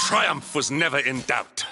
Triumph was never in doubt.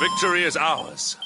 Victory is ours.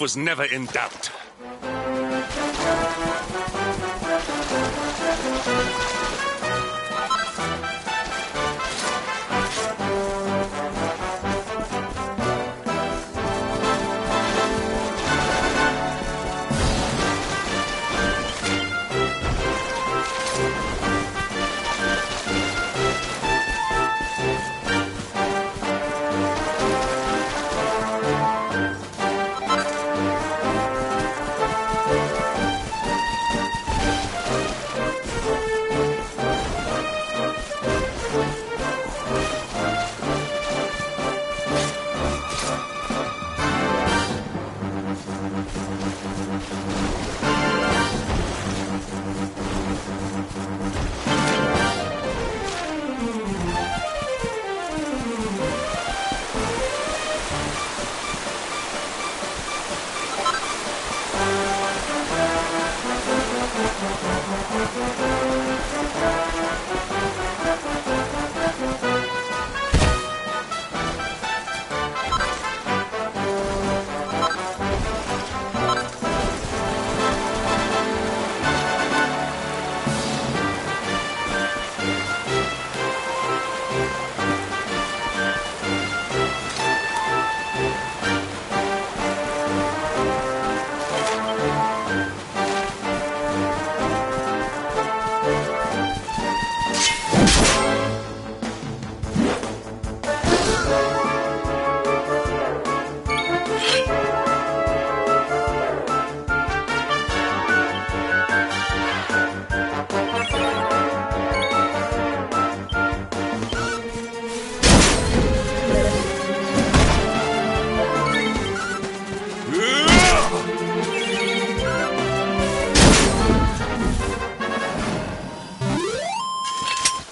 was never in doubt.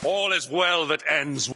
All is well that ends.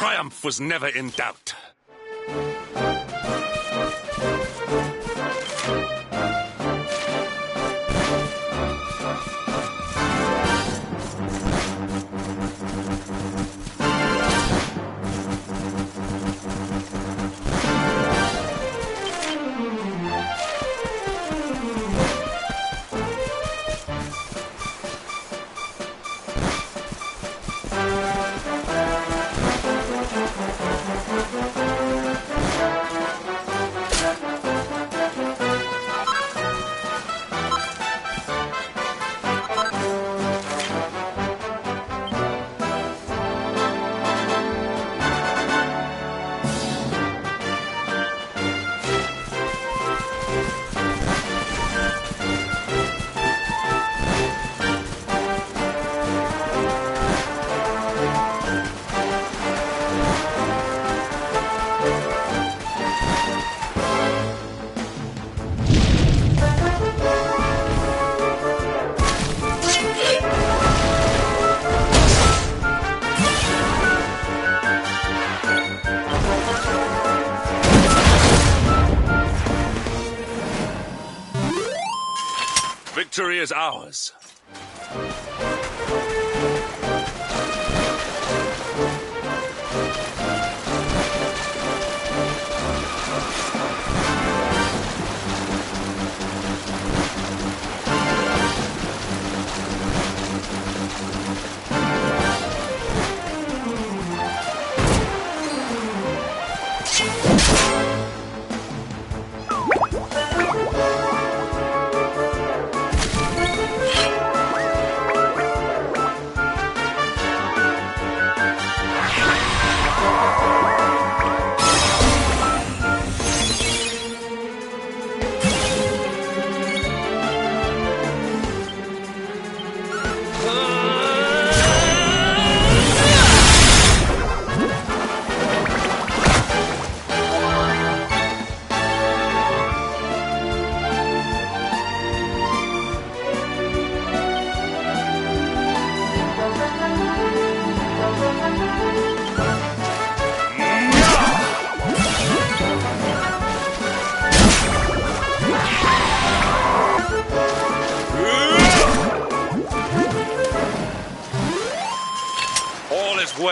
Triumph was never in doubt. Victory is ours.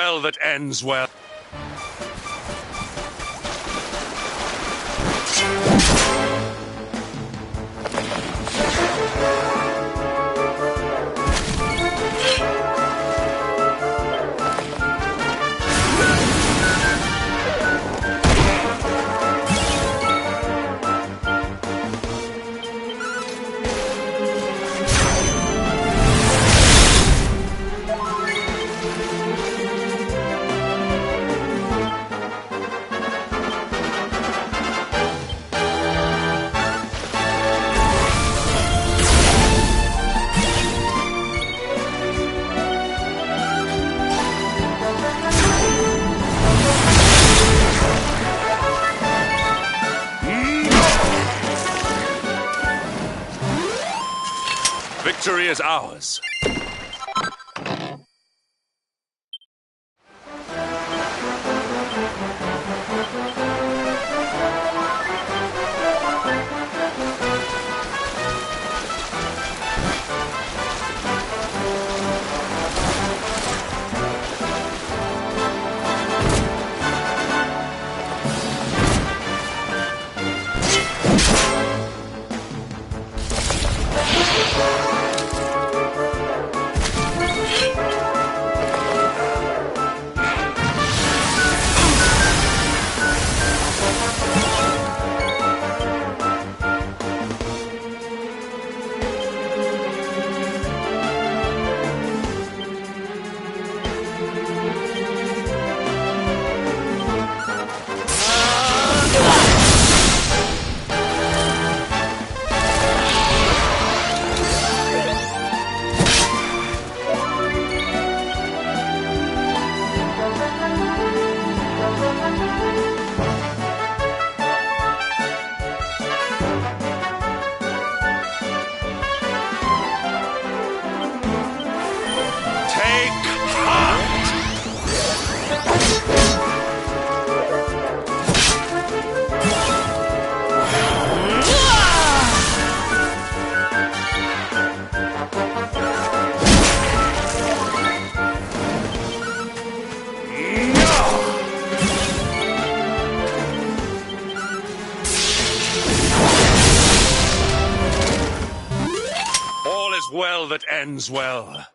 well that ends well. Victory is ours. All is well that ends well.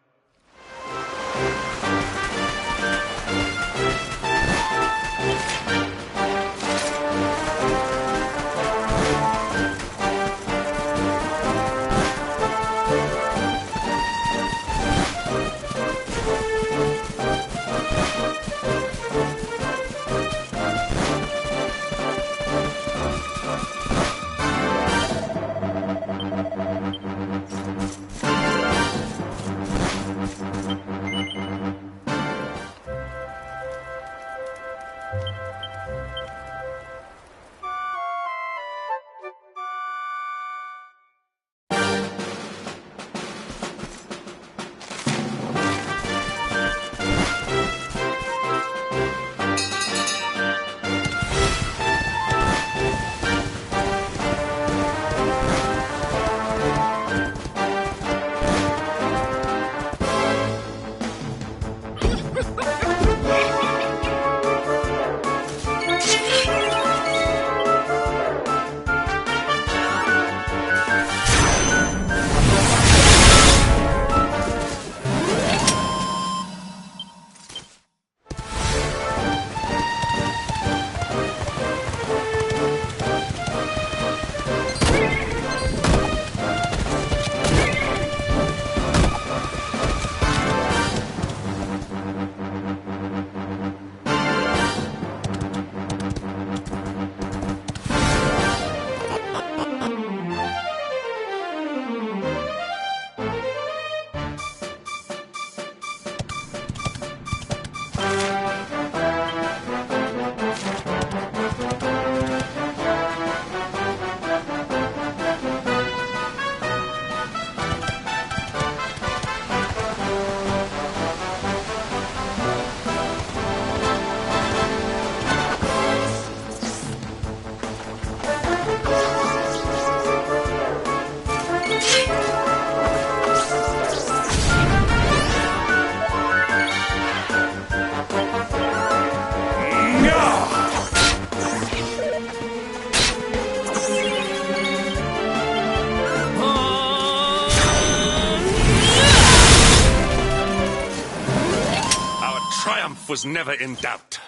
was never in doubt.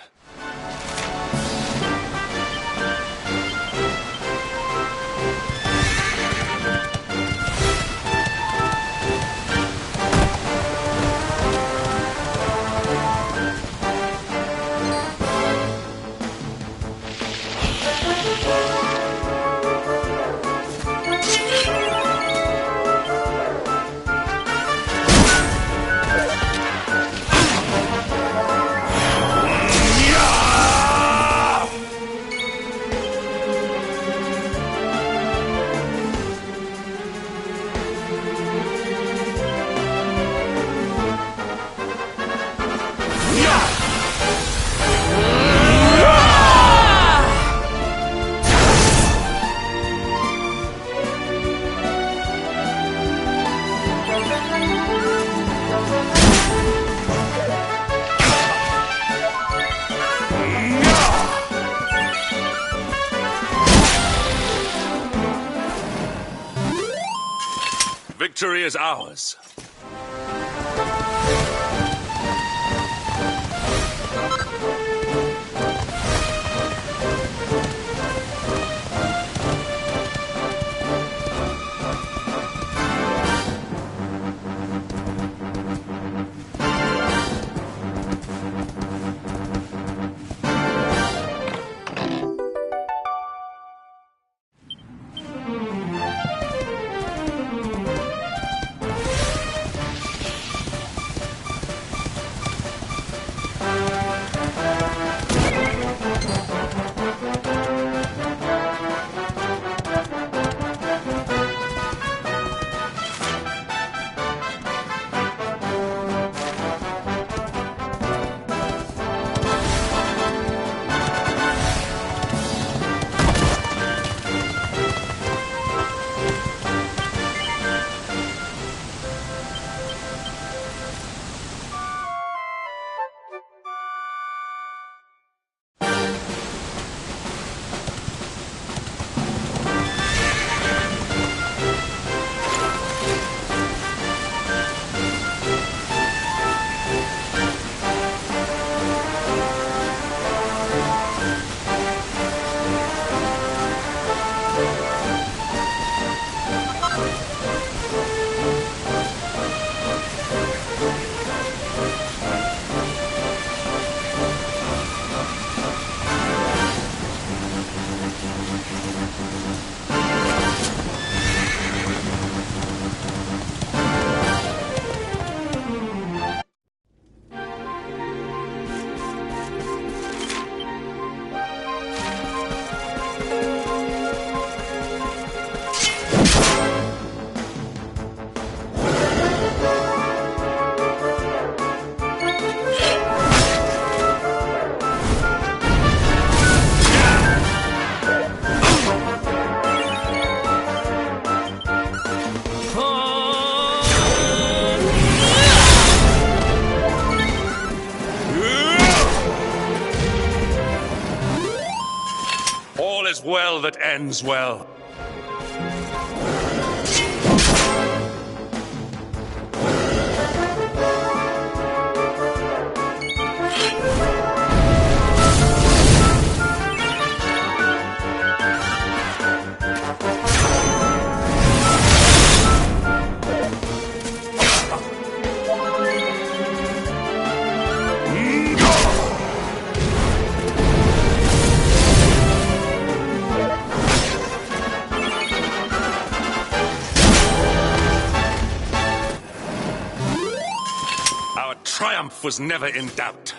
Victory is ours. All is well that ends well. Our triumph was never in doubt.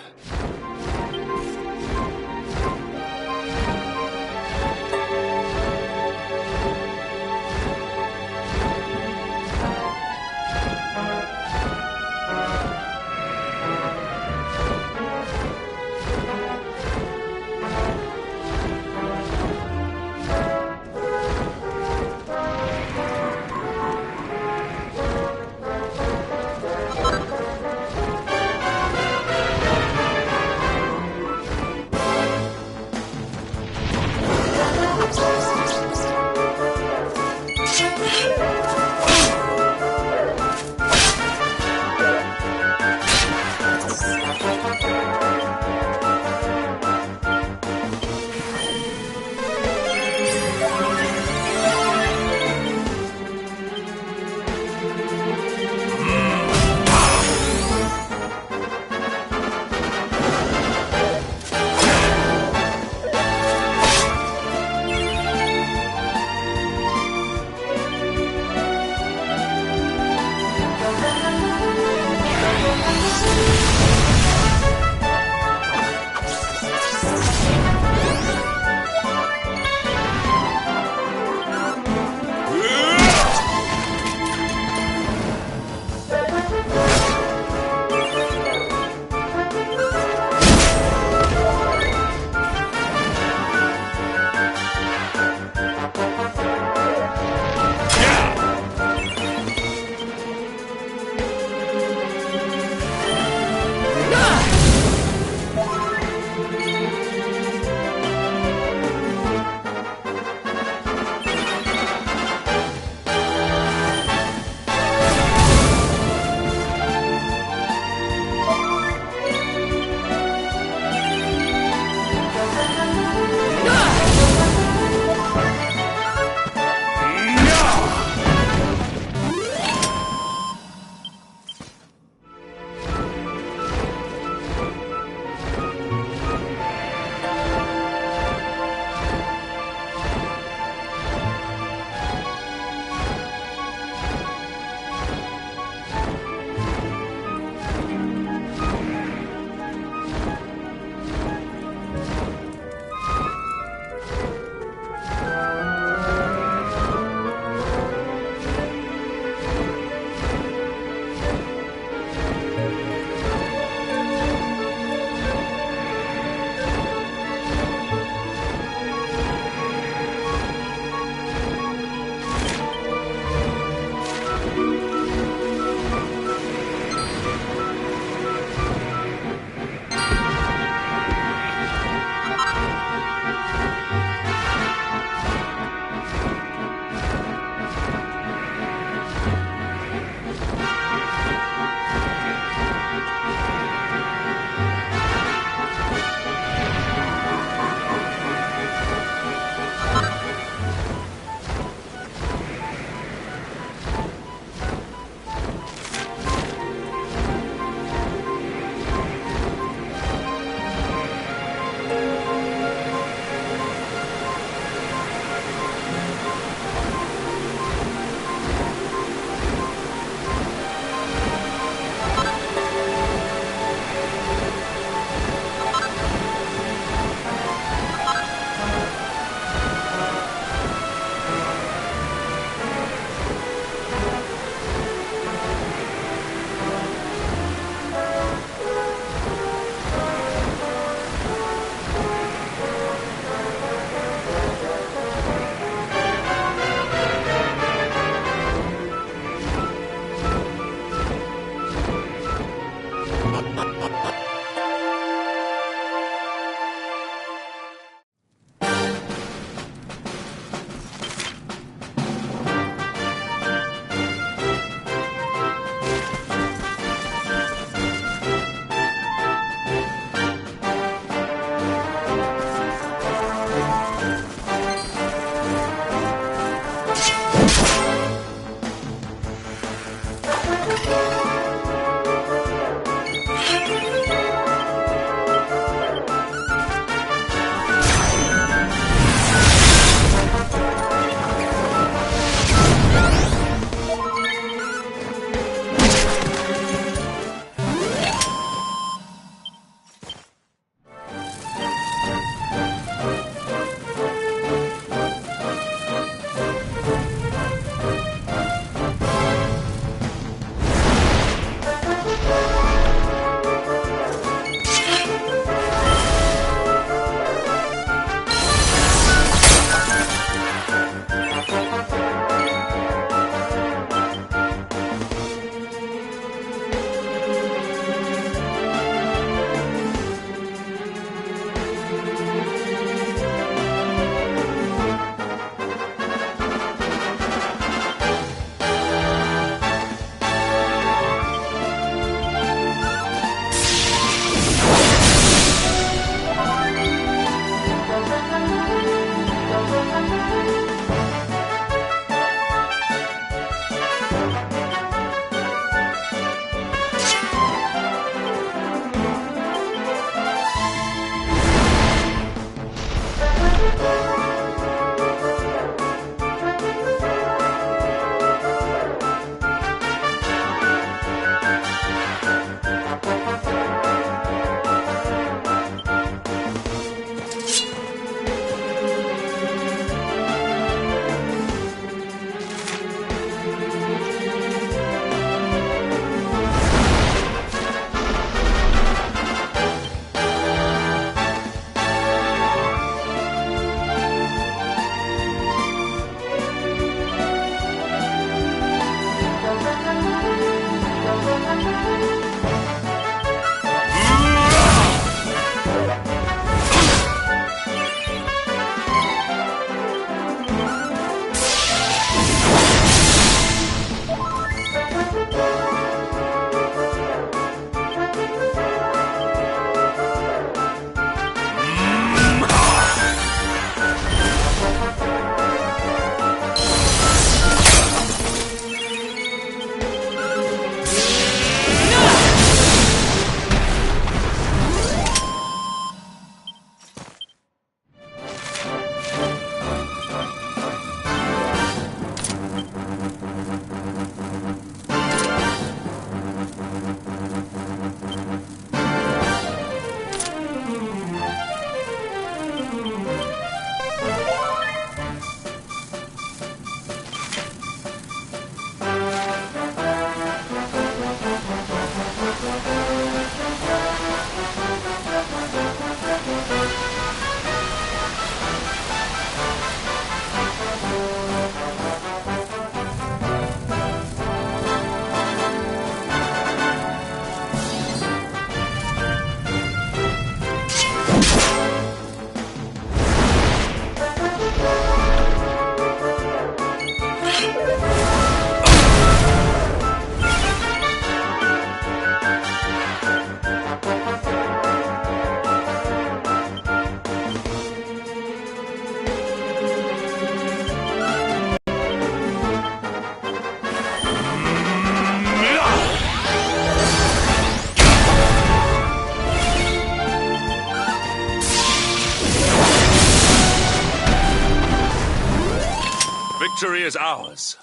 is ours.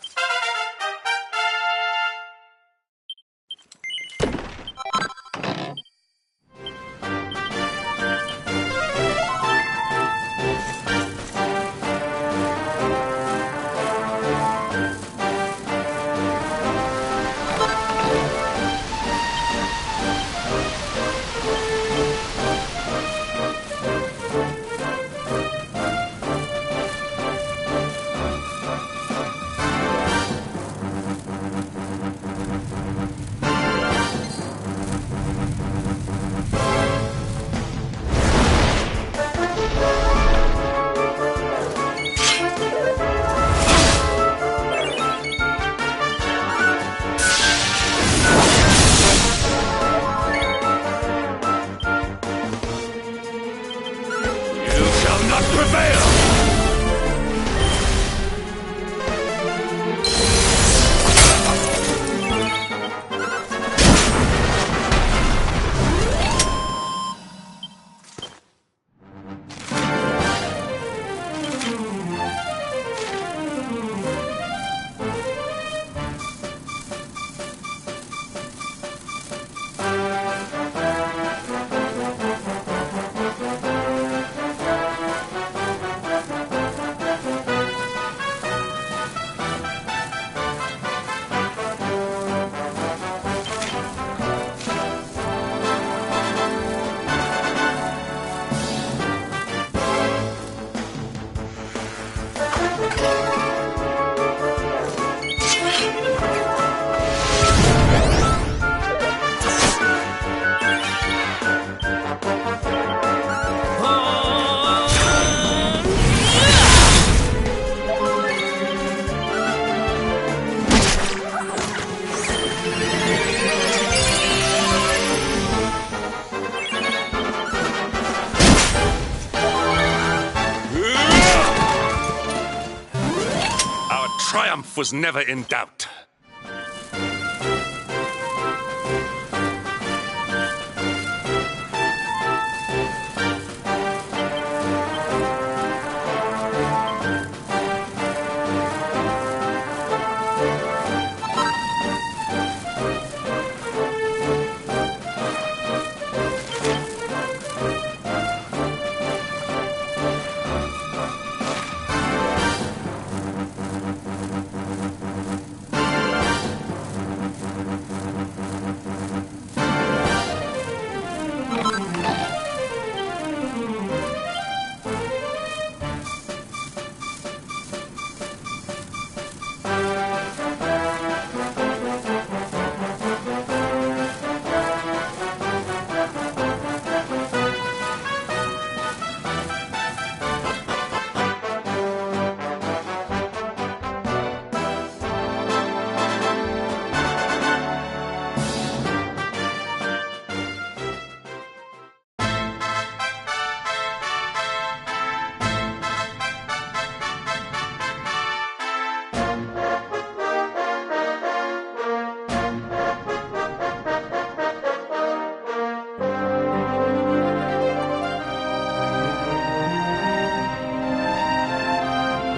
Triumph was never in doubt.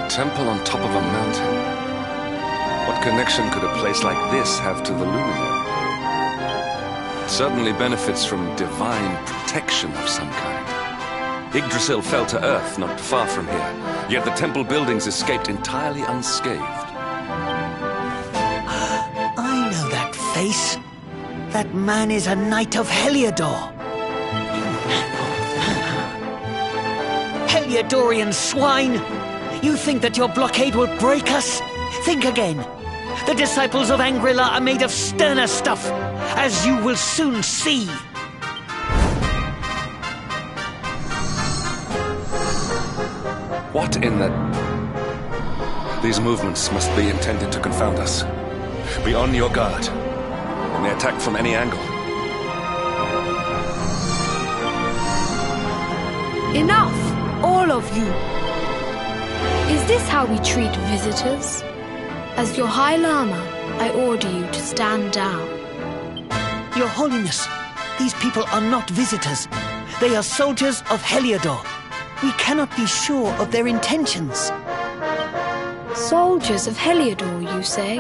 Temple on top of a mountain. What connection could a place like this have to the Luminary? It certainly benefits from divine protection of some kind. Yggdrasil fell to earth not far from here, yet the temple buildings escaped entirely unscathed. I know that face. That man is a knight of Heliodor. Heliodorian swine! You think that your blockade will break us? Think again. The disciples of Angrila are made of sterner stuff, as you will soon see. What in the... These movements must be intended to confound us. Be on your guard. They may attack from any angle. Enough, all of you. Is this how we treat visitors? As your High Lama, I order you to stand down. Your Holiness, these people are not visitors. They are soldiers of Heliodor. We cannot be sure of their intentions. Soldiers of Heliodor, you say?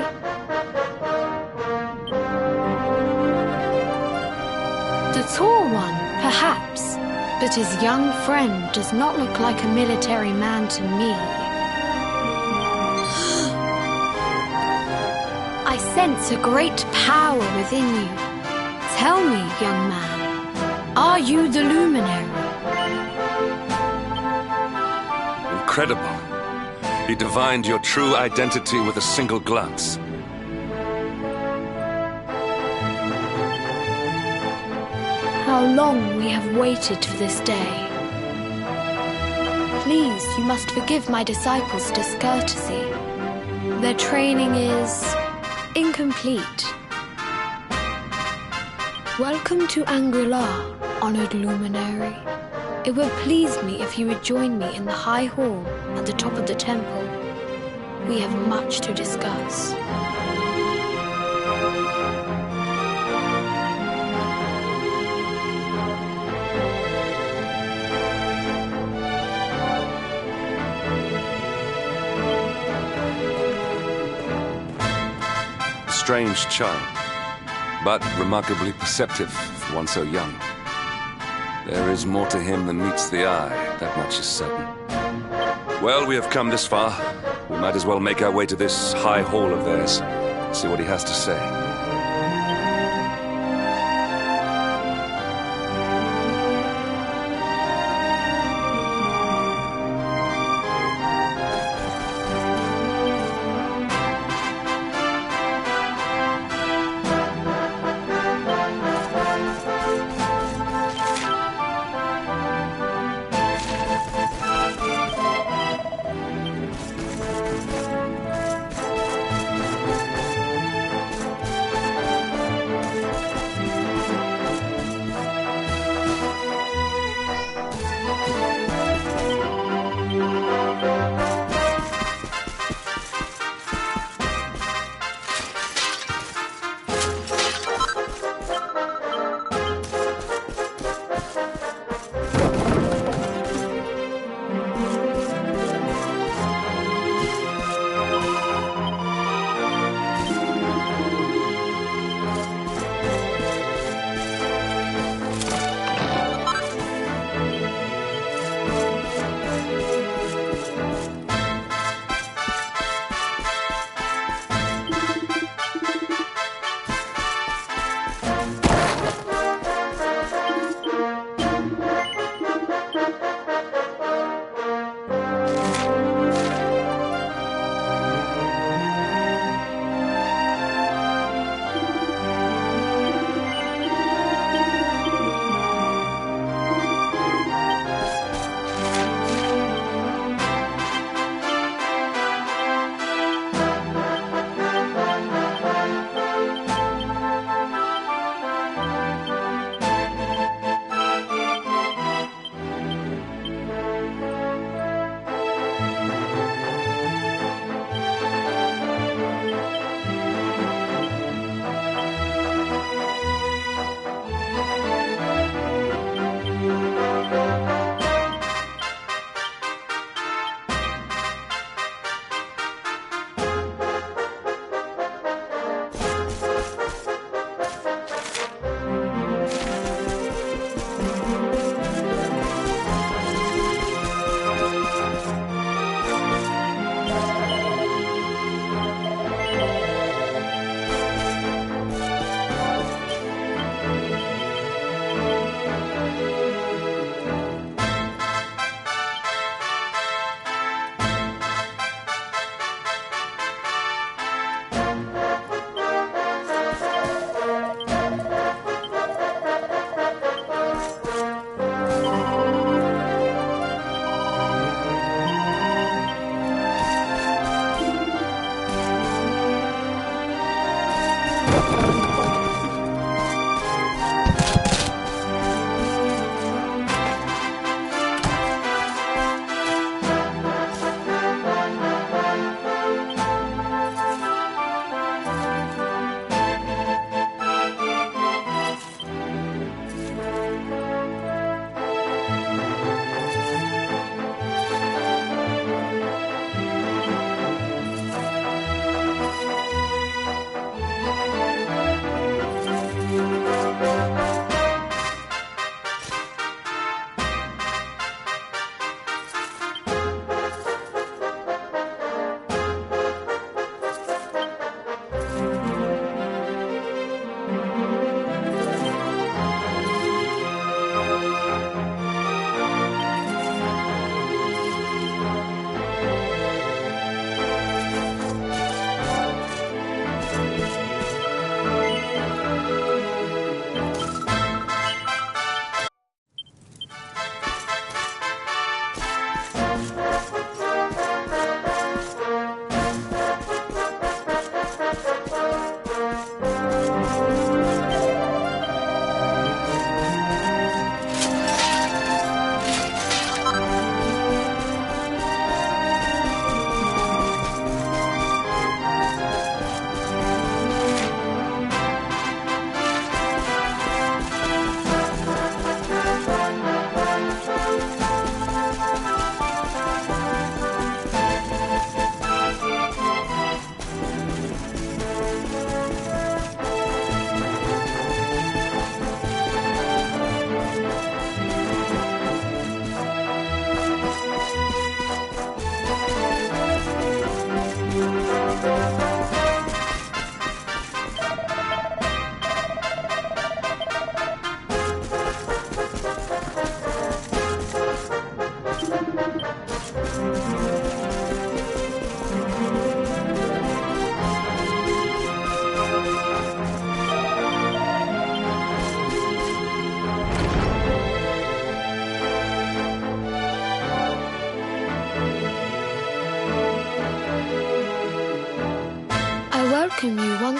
The tall one, perhaps, but his young friend does not look like a military man to me. I sense a great power within you. Tell me, young man, are you the Luminary? Incredible. He divined your true identity with a single glance. How long we have waited for this day. Please, you must forgive my disciples' discourtesy. Their training is incomplete. Welcome to Angri-La, honored luminary. It would please me if you would join me in the high hall at the top of the temple. We have much to discuss. Strange child, but remarkably perceptive for one so young. There is more to him than meets the eye, that much is certain. Well, we have come this far. We might as well make our way to this high hall of theirs, see what he has to say.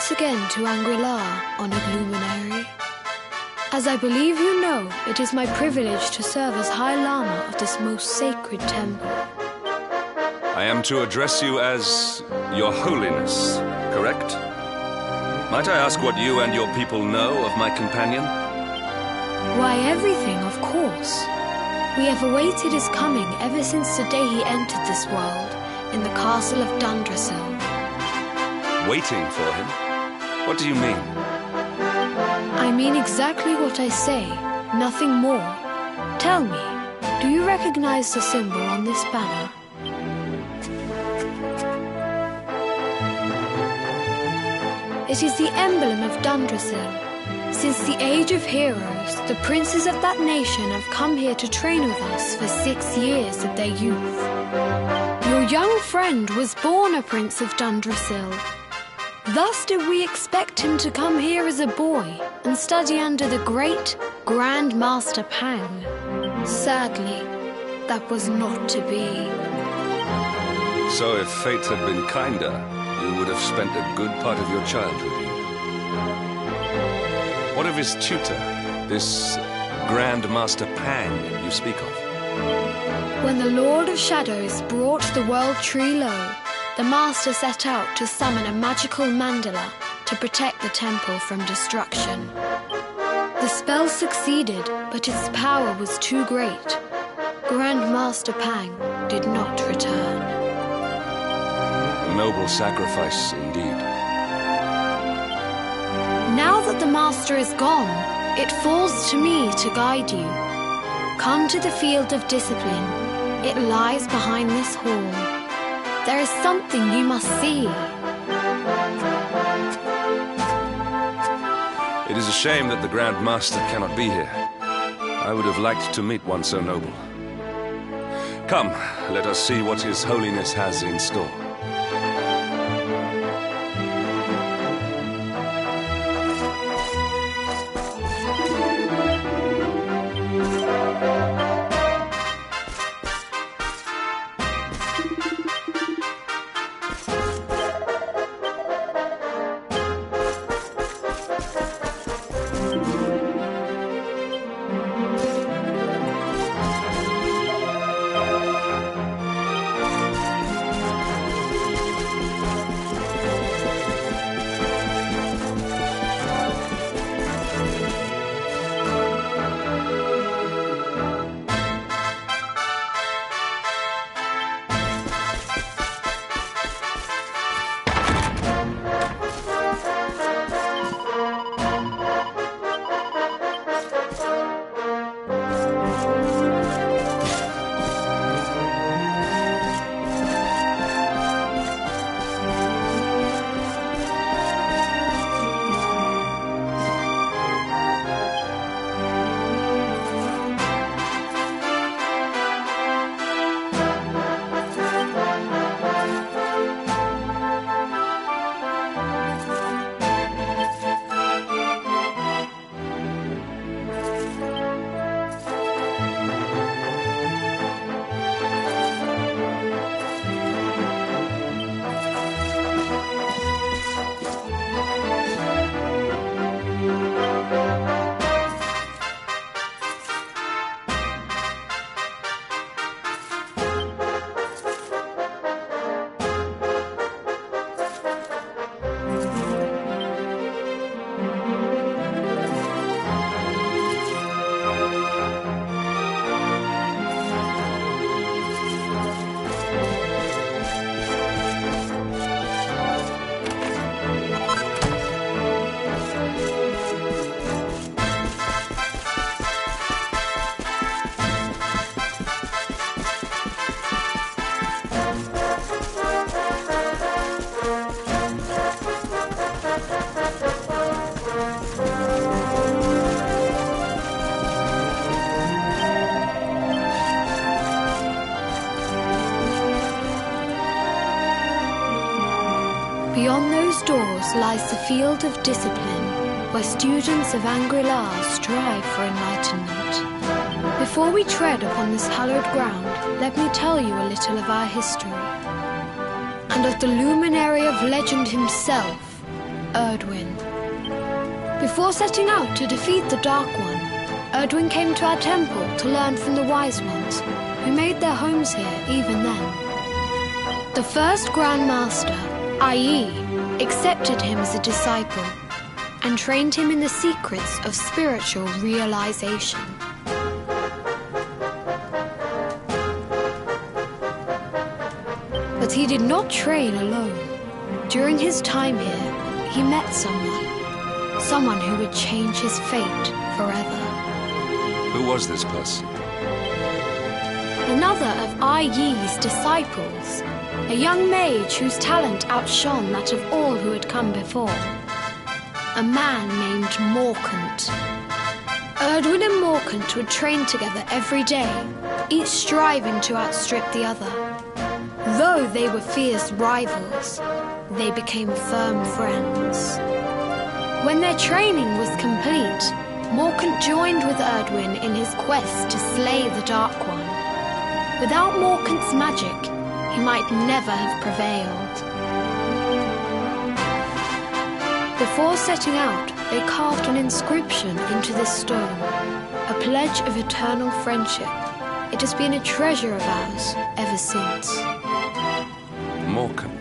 once again to Angri-La, honored luminary. As I believe you know, it is my privilege to serve as High Lama of this most sacred temple. I am to address you as Your Holiness, correct? Might I ask what you and your people know of my companion? Why, everything, of course. We have awaited his coming ever since the day he entered this world in the castle of Dundrasil. Waiting for him? What do you mean? I mean exactly what I say, nothing more. Tell me, do you recognize the symbol on this banner? It is the emblem of Dundrasil. Since the age of heroes, the princes of that nation have come here to train with us for 6 years of their youth. Your young friend was born a prince of Dundrasil. Thus did we expect him to come here as a boy and study under the great Grand Master Pang. Sadly, that was not to be. So if fate had been kinder, you would have spent a good part of your childhood here. What of his tutor, this Grand Master Pang you speak of? When the Lord of Shadows brought the world tree low, the Master set out to summon a magical mandala to protect the temple from destruction. The spell succeeded, but its power was too great. Grand Master Pang did not return. A noble sacrifice indeed. Now that the Master is gone, it falls to me to guide you. Come to the field of discipline. It lies behind this hall. There is something you must see. It is a shame that the Grand Master cannot be here. I would have liked to meet one so noble. Come, let us see what His Holiness has in store. Beyond those doors lies the field of discipline, where students of Angri-La strive for enlightenment. Before we tread upon this hallowed ground, let me tell you a little of our history, and of the luminary of legend himself, Erdwin. Before setting out to defeat the Dark One, Erdwin came to our temple to learn from the Wise Ones, who made their homes here even then. The first Grand Master, Ai, accepted him as a disciple and trained him in the secrets of spiritual realization. But he did not train alone. During his time here, he met someone who would change his fate forever. Who was this person? Another of Ai Yi's disciples, a young mage whose talent outshone that of all who had come before. A man named Morkant. Erdwin and Morkant would train together every day, each striving to outstrip the other. Though they were fierce rivals, they became firm friends. When their training was complete, Morkant joined with Erdwin in his quest to slay the Dark One. Without Morkant's magic, he might never have prevailed. Before setting out, they carved an inscription into this stone, a pledge of eternal friendship. It has been a treasure of ours ever since. Morkant.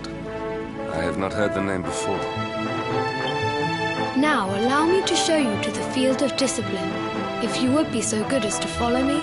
I have not heard the name before. Now allow me to show you to the field of discipline, if you would be so good as to follow me.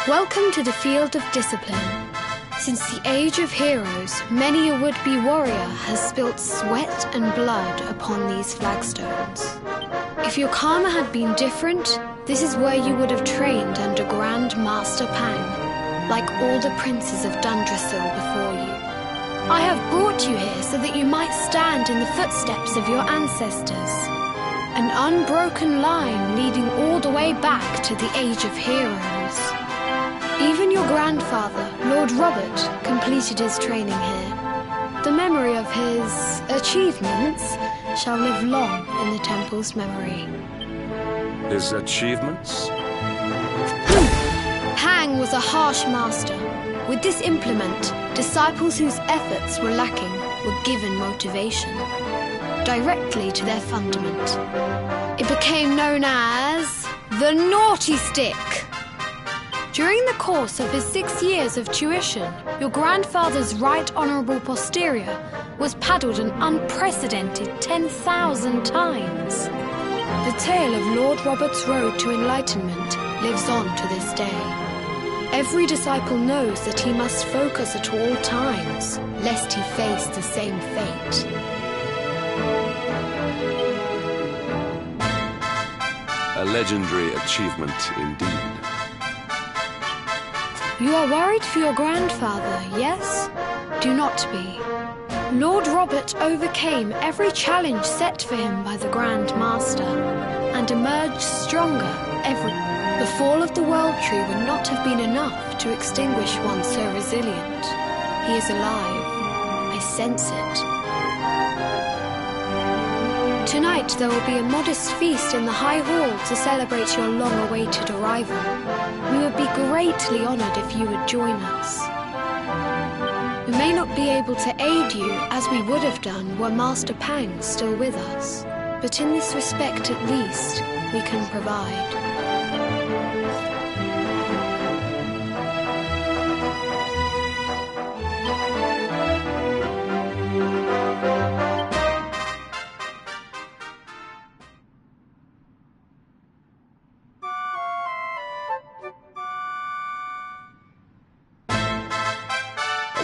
Welcome to the field of discipline. Since the age of heroes, many a would-be warrior has spilt sweat and blood upon these flagstones. If your karma had been different, this is where you would have trained under Grand Master Pang, like all the princes of Dundrasil before you. I have brought you here so that you might stand in the footsteps of your ancestors. An unbroken line leading all the way back to the age of heroes. Even your grandfather, Lord Robert, completed his training here. The memory of his achievements shall live long in the temple's memory. His achievements? Pang was a harsh master. With this implement, disciples whose efforts were lacking were given motivation, directly to their fundament. It became known as the Naughty Stick. During the course of his 6 years of tuition, your grandfather's right honourable posterior was paddled an unprecedented 10,000 times. The tale of Lord Robert's road to enlightenment lives on to this day. Every disciple knows that he must focus at all times, lest he face the same fate. A legendary achievement indeed. You are worried for your grandfather, yes? Do not be. Lord Robert overcame every challenge set for him by the Grand Master, and emerged stronger every... The fall of the World Tree would not have been enough to extinguish one so resilient. He is alive. I sense it. Tonight there will be a modest feast in the High Hall to celebrate your long-awaited arrival. We would be greatly honoured if you would join us. We may not be able to aid you as we would have done were Master Pang still with us, but in this respect at least, we can provide.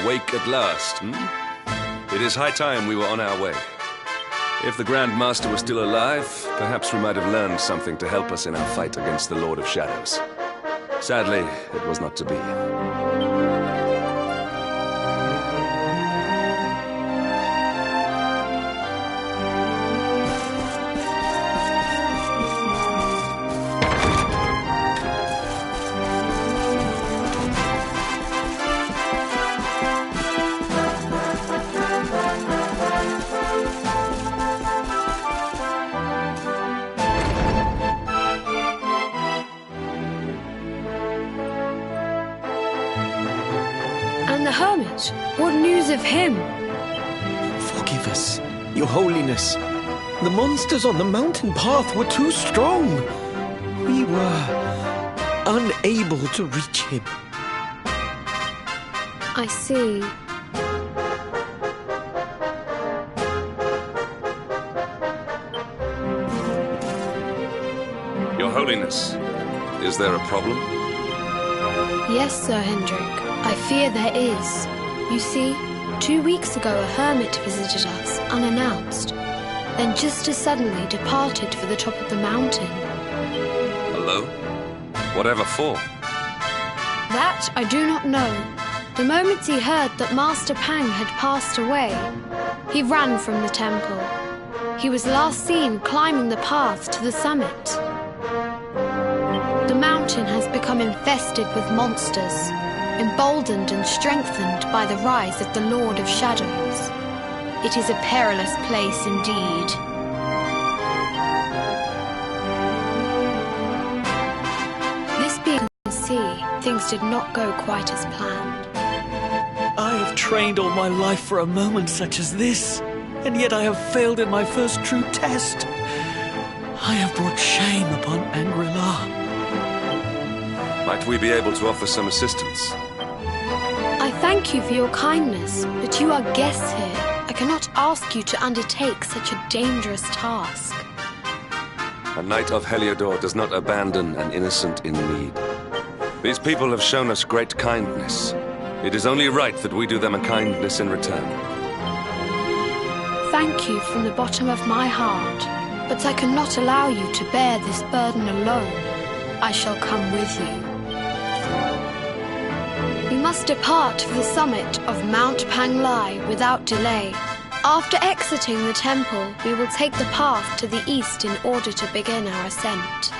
Awake at last, It is high time we were on our way. If the Grand Master was still alive, perhaps we might have learned something to help us in our fight against the Lord of Shadows. Sadly, it was not to be. But what news of him? Forgive us, Your Holiness. The monsters on the mountain path were too strong. We were unable to reach him. I see. Your Holiness, is there a problem? Yes, Sir Hendrik. I fear there is. You see, 2 weeks ago a hermit visited us, unannounced, then just as suddenly departed for the top of the mountain. Alone? Whatever for? That I do not know. The moment he heard that Master Pang had passed away, he ran from the temple. He was last seen climbing the path to the summit. The mountain has become infested with monsters, emboldened and strengthened by the rise of the Lord of Shadows. It is a perilous place indeed. This being the sea, things did not go quite as planned. I have trained all my life for a moment such as this, and yet I have failed in my first true test. I have brought shame upon Angri-La. Might we be able to offer some assistance? I thank you for your kindness, but you are guests here. I cannot ask you to undertake such a dangerous task. A knight of Heliodor does not abandon an innocent in need. These people have shown us great kindness. It is only right that we do them a kindness in return. Thank you from the bottom of my heart, but I cannot allow you to bear this burden alone. I shall come with you. We must depart for the summit of Mount Panglai without delay. After exiting the temple, we will take the path to the east in order to begin our ascent.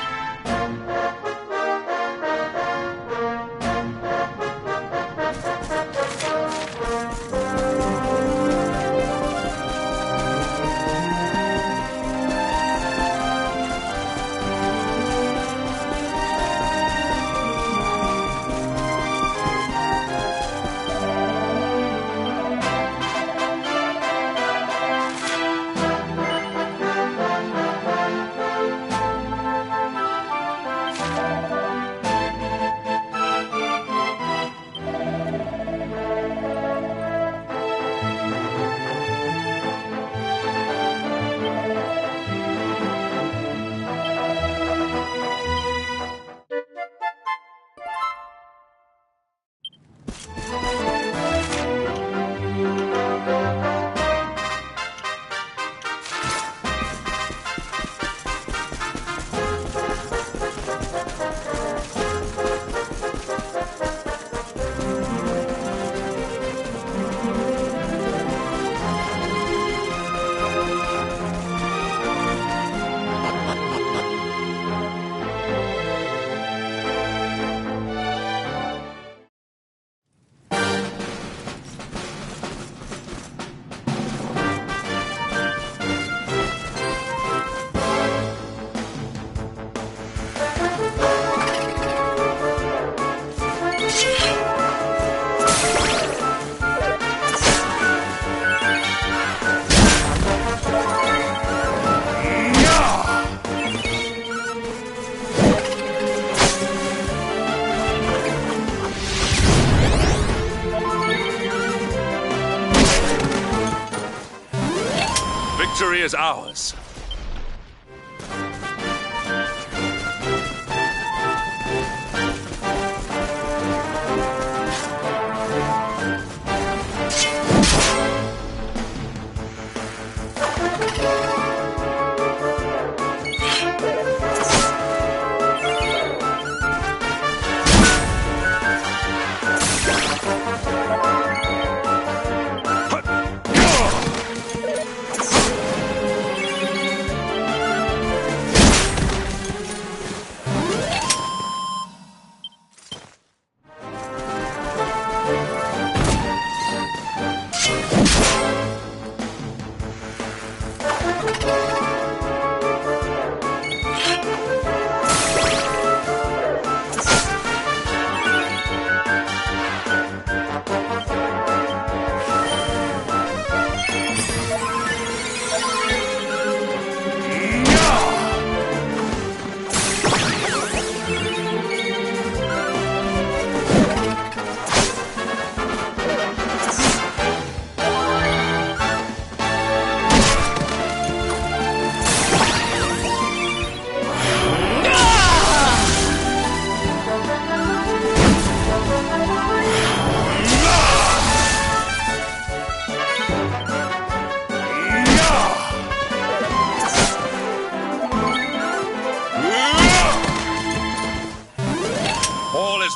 Victory is ours.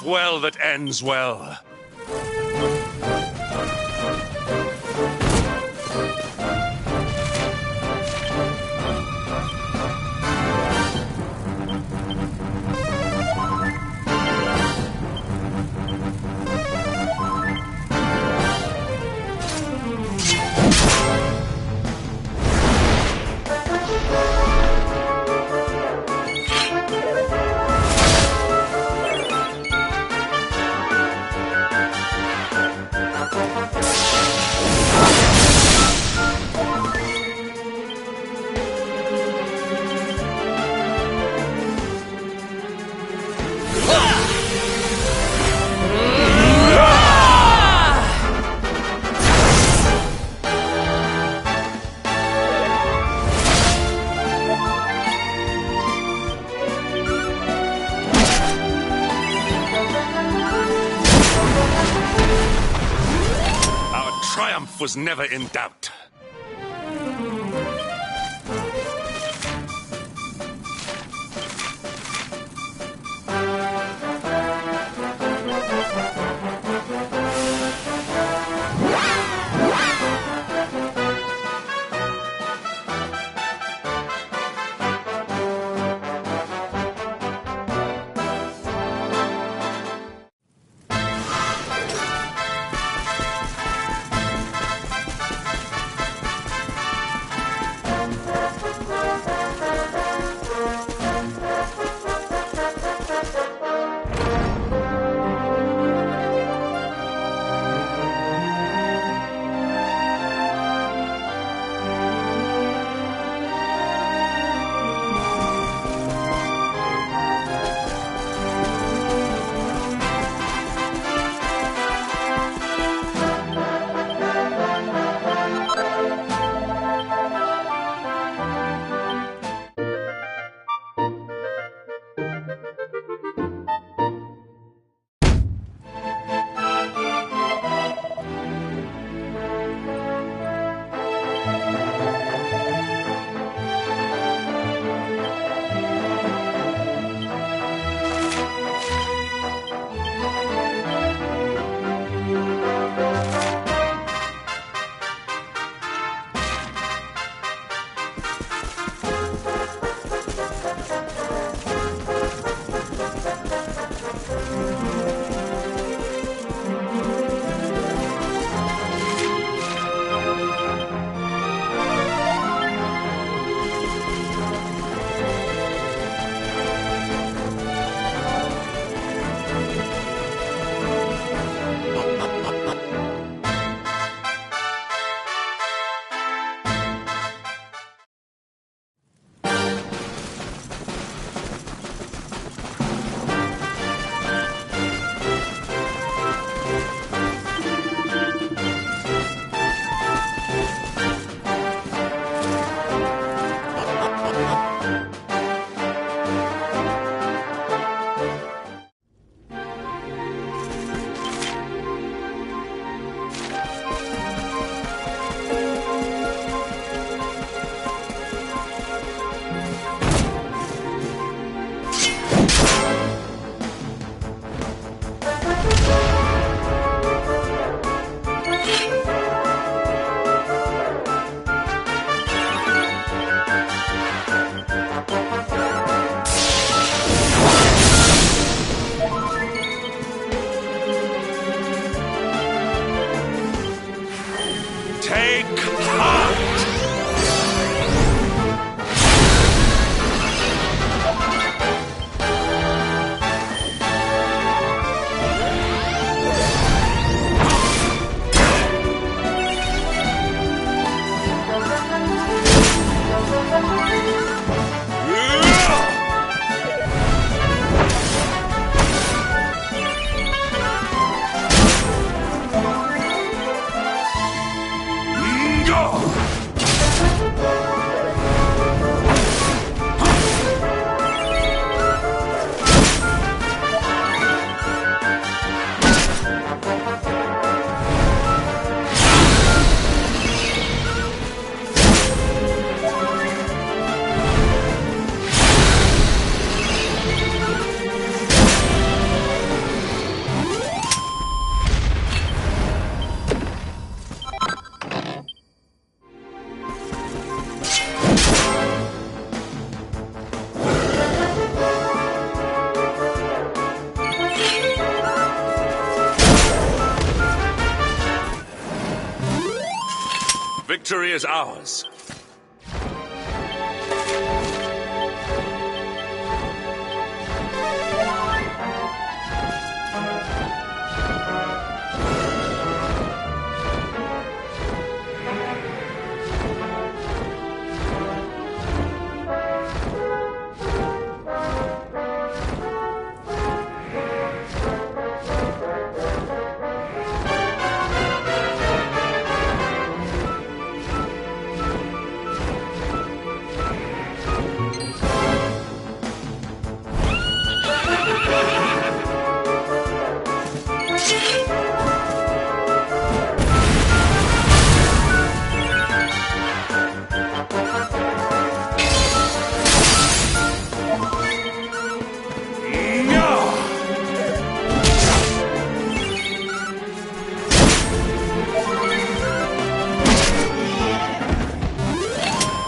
All's well that ends well. Triumph was never in doubt. Victory is ours.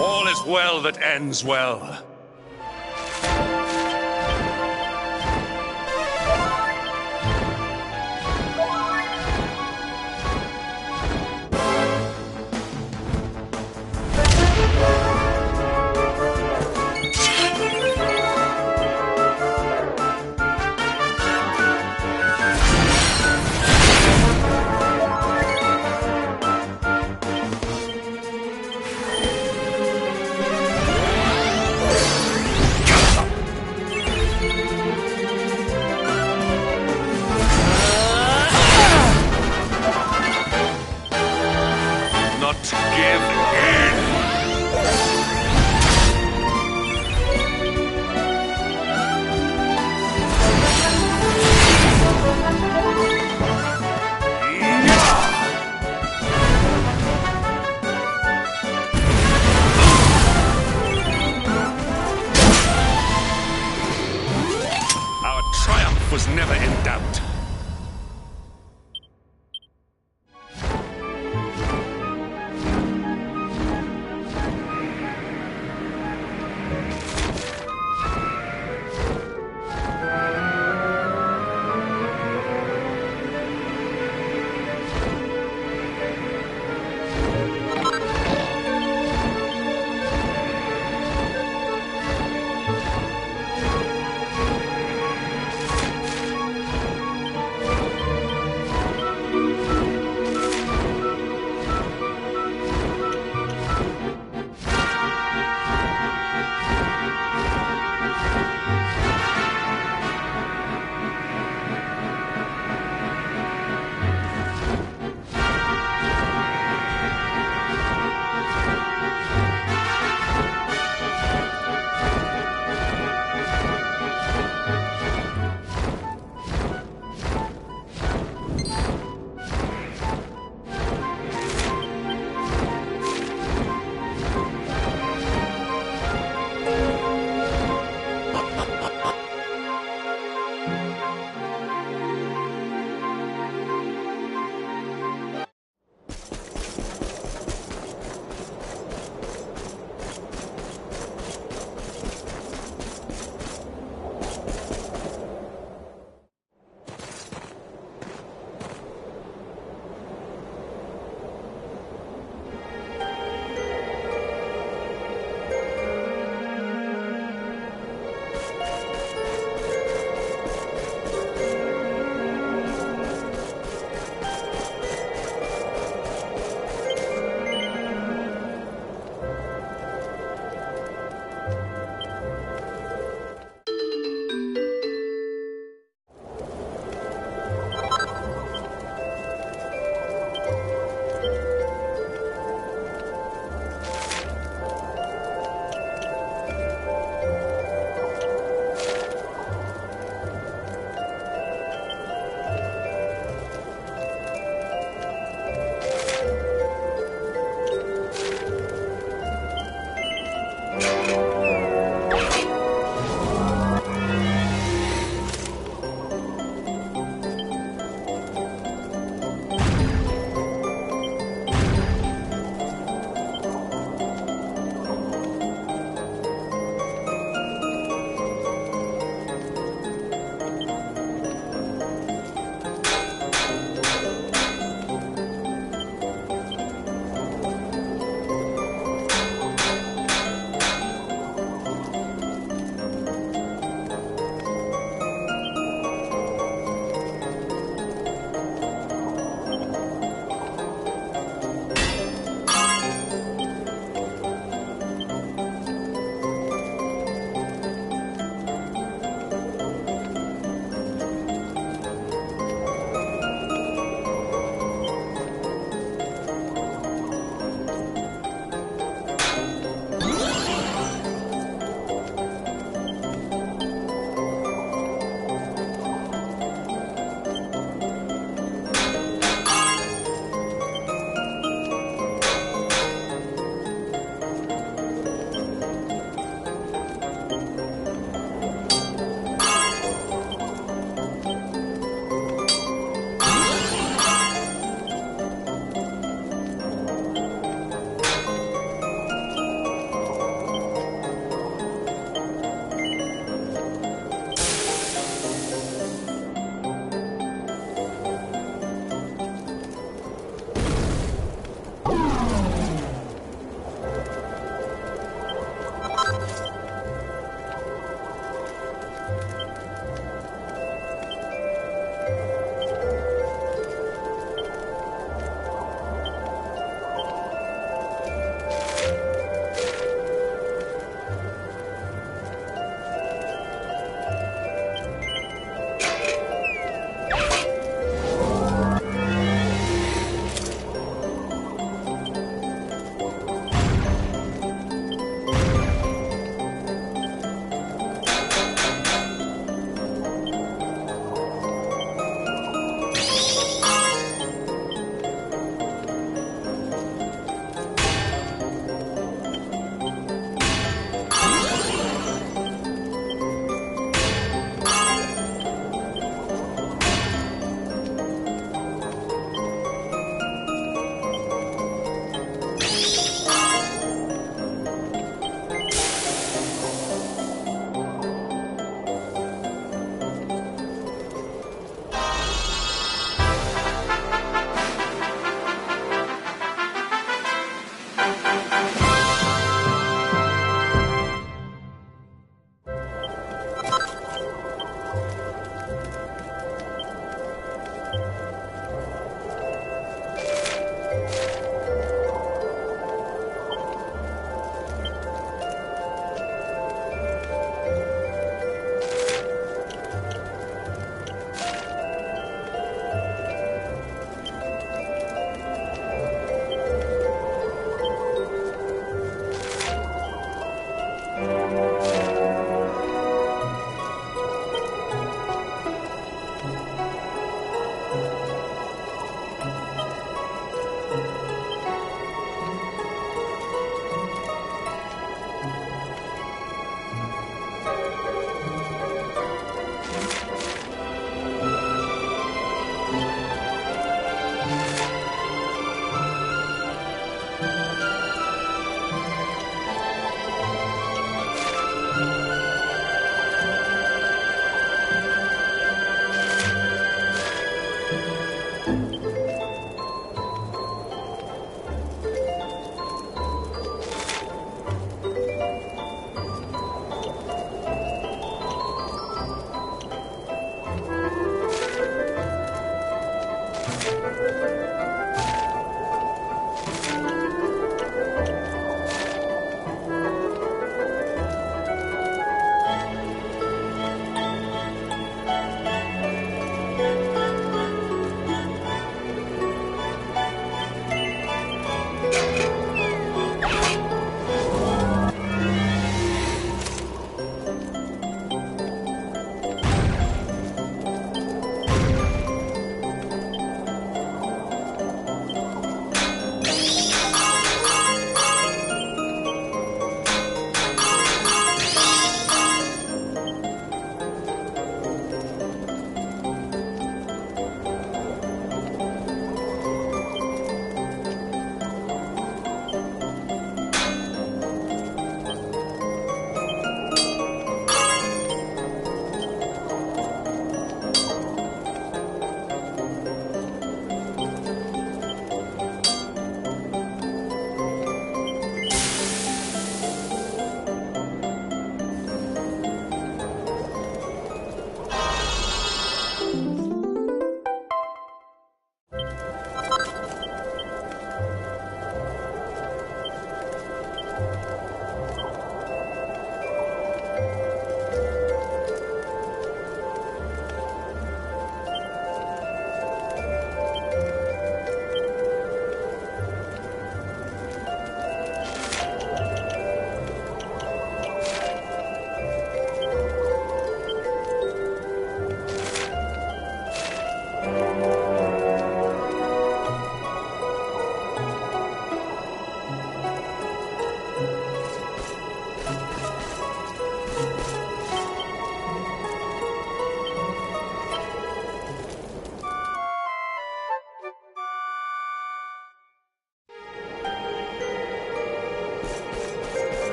All is well that ends well. Not give in! Our triumph was never in doubt.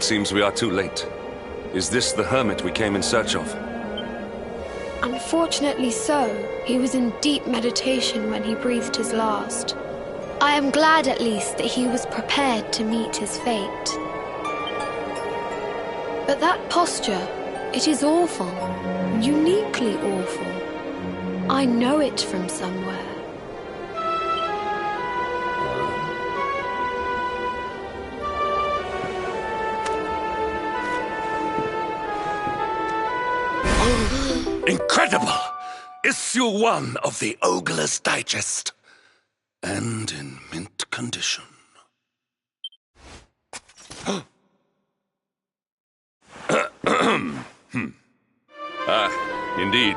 seems we are too late. Is this the hermit we came in search of? Unfortunately so. He was in deep meditation when he breathed his last. I am glad at least that he was prepared to meet his fate. But that posture, it is awful. Uniquely awful. I know it from somewhere. Incredible! Issue 1 of the Ogler's Digest. And in mint condition. Indeed.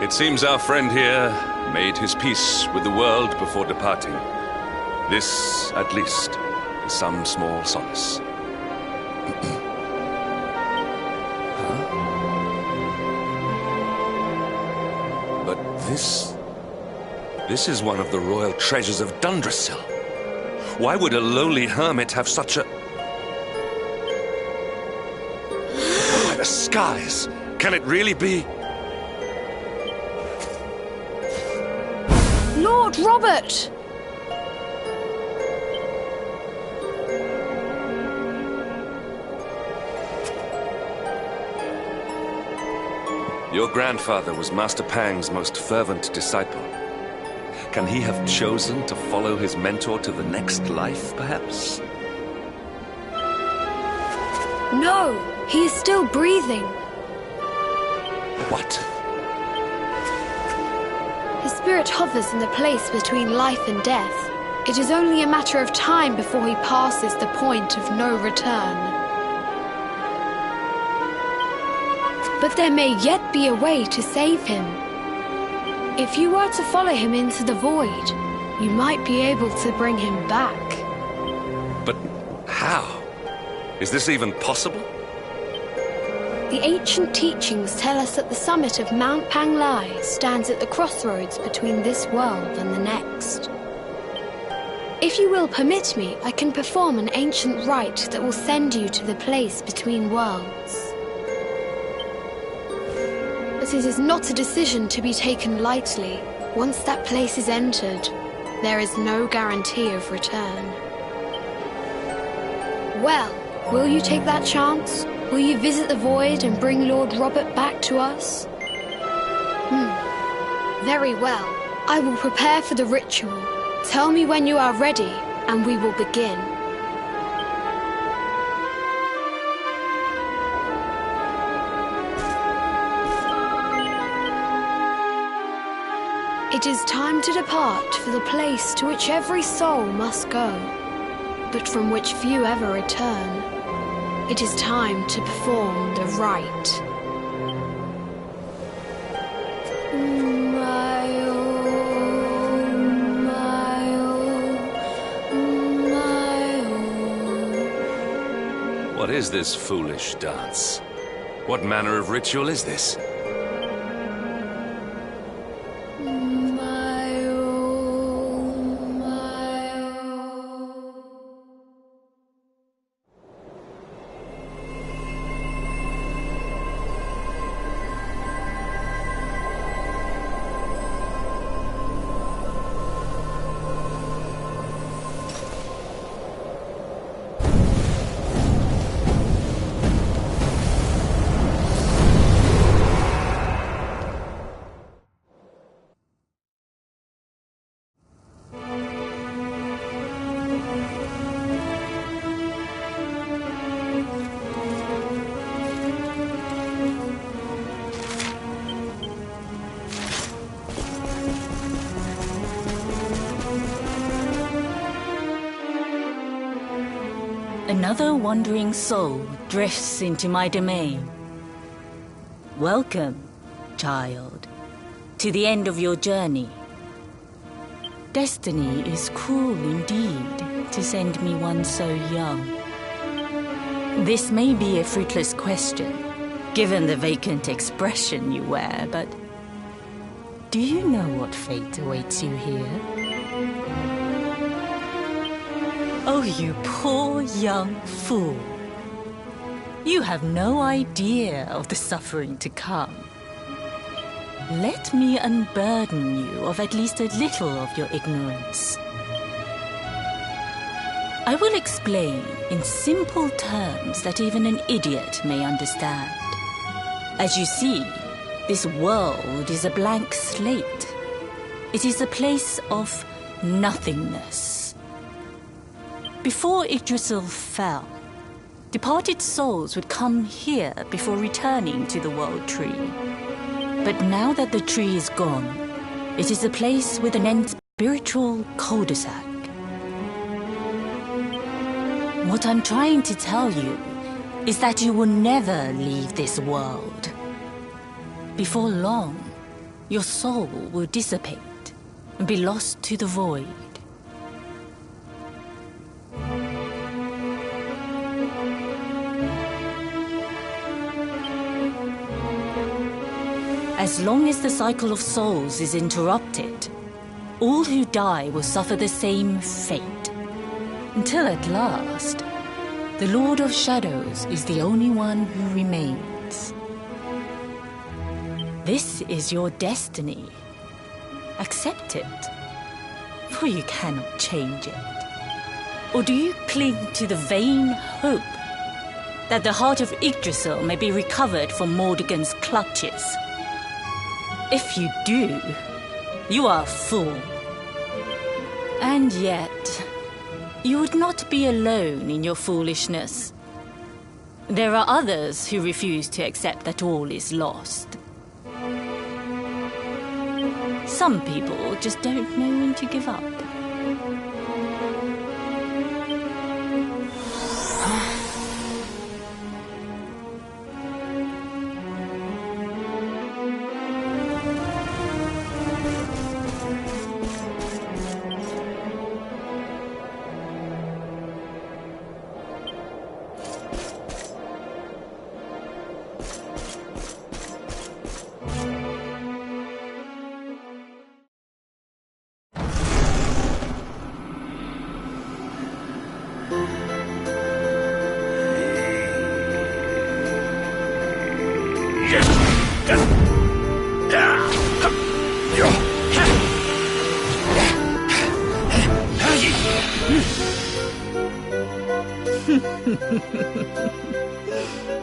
It seems our friend here made his peace with the world before departing. This, at least, is some small solace. But this is one of the royal treasures of Dundrasil. Why would a lowly hermit have such a... By the skies! Can it really be? Lord Robert! Your grandfather was Master Pang's most fervent disciple. Can he have chosen to follow his mentor to the next life, perhaps? No, he is still breathing. What? His spirit hovers in the place between life and death. It is only a matter of time before he passes the point of no return. But there may yet be a way to save him. If you were to follow him into the void, you might be able to bring him back. But how? Is this even possible? The ancient teachings tell us that the summit of Mount Panglai stands at the crossroads between this world and the next. If you will permit me, I can perform an ancient rite that will send you to the place between worlds. But it is not a decision to be taken lightly. Once that place is entered, there is no guarantee of return. Well, will you take that chance? Will you visit the void and bring Lord Robert back to us? Very well. I will prepare for the ritual. Tell me when you are ready, and we will begin. It is time to depart for the place to which every soul must go, but from which few ever return. It is time to perform the rite. What is this foolish dance? What manner of ritual is this? Another wandering soul drifts into my domain. Welcome, child, to the end of your journey. Destiny is cruel indeed to send me one so young. This may be a fruitless question, given the vacant expression you wear, but do you know what fate awaits you here? Oh, you poor young fool. You have no idea of the suffering to come. Let me unburden you of at least a little of your ignorance. I will explain in simple terms that even an idiot may understand. As you see, this world is a blank slate. It is a place of nothingness. Before Yggdrasil fell, departed souls would come here before returning to the World Tree. But now that the tree is gone, it is a place with an end spiritual cul-de-sac. What I'm trying to tell you is that you will never leave this world. Before long, your soul will dissipate and be lost to the void. As long as the cycle of souls is interrupted, all who die will suffer the same fate. Until at last, the Lord of Shadows is the only one who remains. This is your destiny. Accept it, for you cannot change it. Or do you cling to the vain hope that the heart of Yggdrasil may be recovered from Mordegon's clutches? If you do, you are a fool. And yet, you would not be alone in your foolishness. There are others who refuse to accept that all is lost. Some people just don't know when to give up.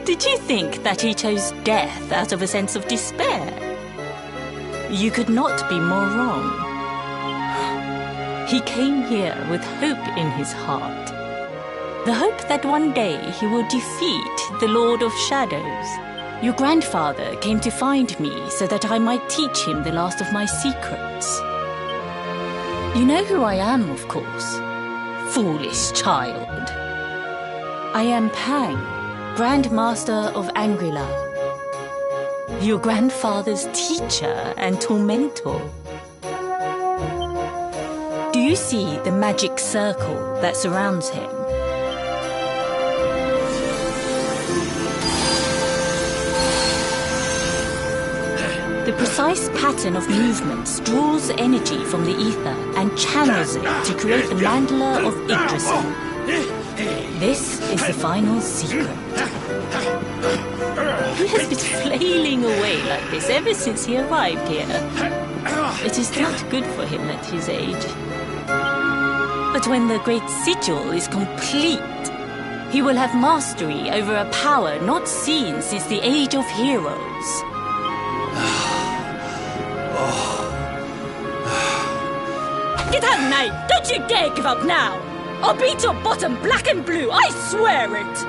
Did you think that he chose death out of a sense of despair? You could not be more wrong. He came here with hope in his heart. The hope that one day he will defeat the Lord of Shadows. Your grandfather came to find me so that I might teach him the last of my secrets. You know who I am, of course. Foolish child. I am Pang, Grand Master of Angrila. Your grandfather's teacher and tormentor. Do you see the magic circle that surrounds him? The precise pattern of movements draws energy from the ether and channels it to create the mandala of Yggdrasil. This is the final secret. He has been flailing away like this ever since he arrived here. It is not good for him at his age. But when the great sigil is complete, he will have mastery over a power not seen since the Age of Heroes. Get out, Knight! Don't you dare give up now! I'll beat your bottom black and blue, I swear it!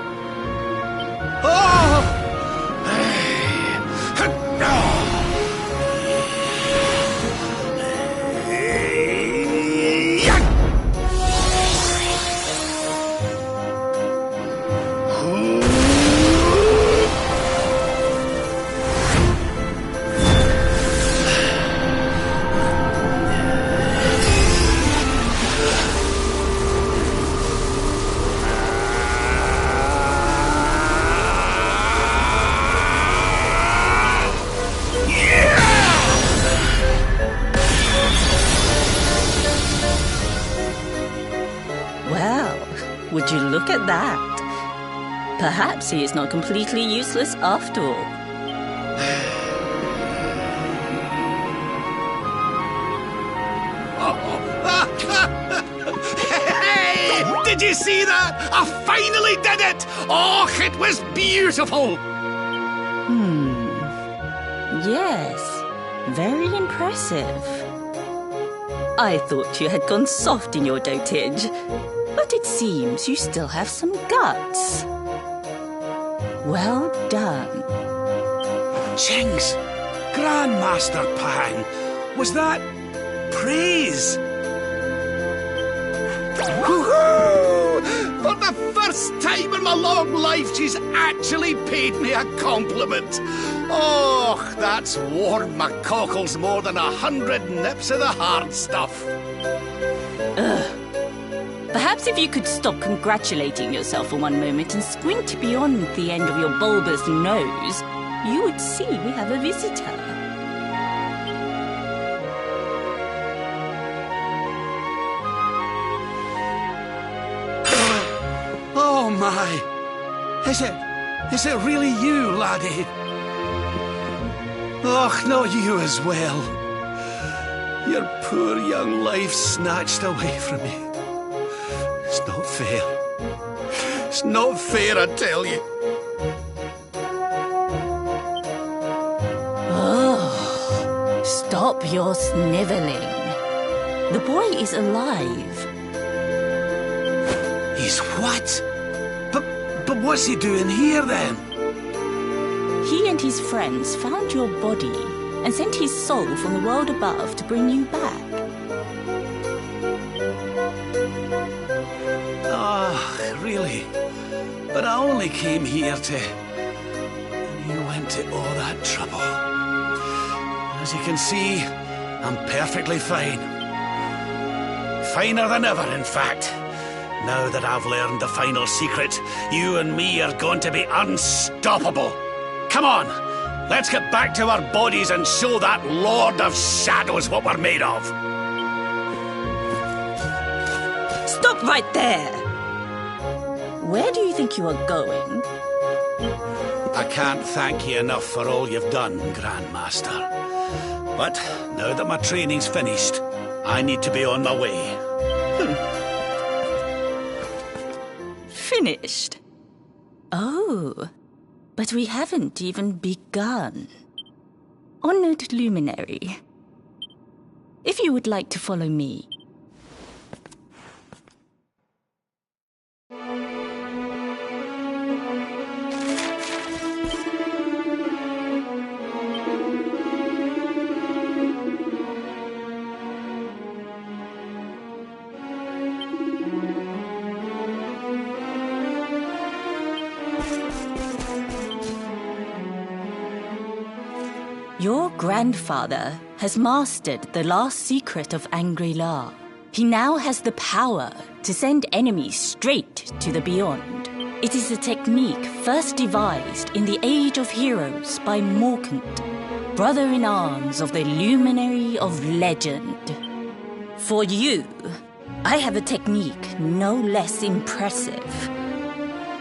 Would you look at that? Perhaps he is not completely useless after all. Hey! Did you see that? I finally did it! Oh, it was beautiful! Yes, very impressive. I thought you had gone soft in your dotage, but it seems you still have some guts. Well done. Jinx! Grandmaster Pang! Was that praise? Woohoo! For the first time in my long life, she's actually paid me a compliment. Oh, that's warmed my cockles more than 100 nips of the hard stuff. Perhaps if you could stop congratulating yourself for one moment and squint beyond the end of your bulbous nose, you would see we have a visitor. Oh my! Is it really you, laddie? Och, not you as well. Your poor young life snatched away from me. It's not fair. It's not fair, I tell you. Oh, stop your sniveling. The boy is alive. He's what? But what's he doing here then? He and his friends found your body and sent his soul from the world above to bring you back. Ah, really? But I only came here to... And you went to all that trouble. As you can see, I'm perfectly fine. Finer than ever, in fact. Now that I've learned the final secret, you and me are going to be unstoppable. Come on, let's get back to our bodies and show that Lord of Shadows what we're made of. Stop right there! Where do you think you are going? I can't thank you enough for all you've done, Grandmaster. But now that my training's finished, I need to be on my way. Finished? Oh, but we haven't even begun. Honored Luminary, if you would like to follow me. Your grandfather has mastered the last secret of Angri-La. He now has the power to send enemies straight to the beyond. It is a technique first devised in the Age of Heroes by Morkant, brother-in-arms of the Luminary of Legend. For you, I have a technique no less impressive.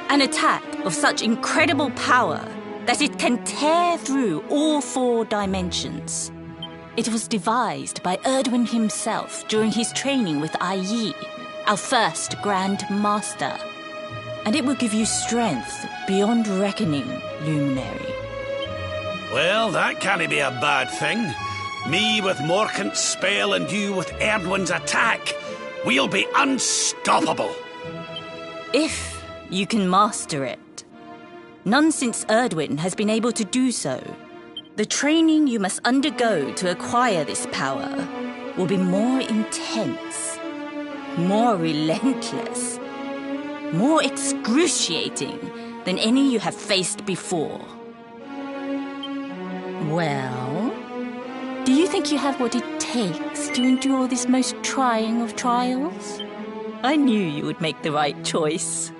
An attack of such incredible power that it can tear through all 4 dimensions. It was devised by Erdwin himself during his training with Ai, our first Grand Master. And it will give you strength beyond reckoning, Luminary. Well, that can't be a bad thing. Me with Morkant's spell and you with Erdwin's attack. We'll be unstoppable. If you can master it. None since Erdwin has been able to do so. The training you must undergo to acquire this power will be more intense, more relentless, more excruciating than any you have faced before. Well, do you think you have what it takes to endure this most trying of trials? I knew you would make the right choice.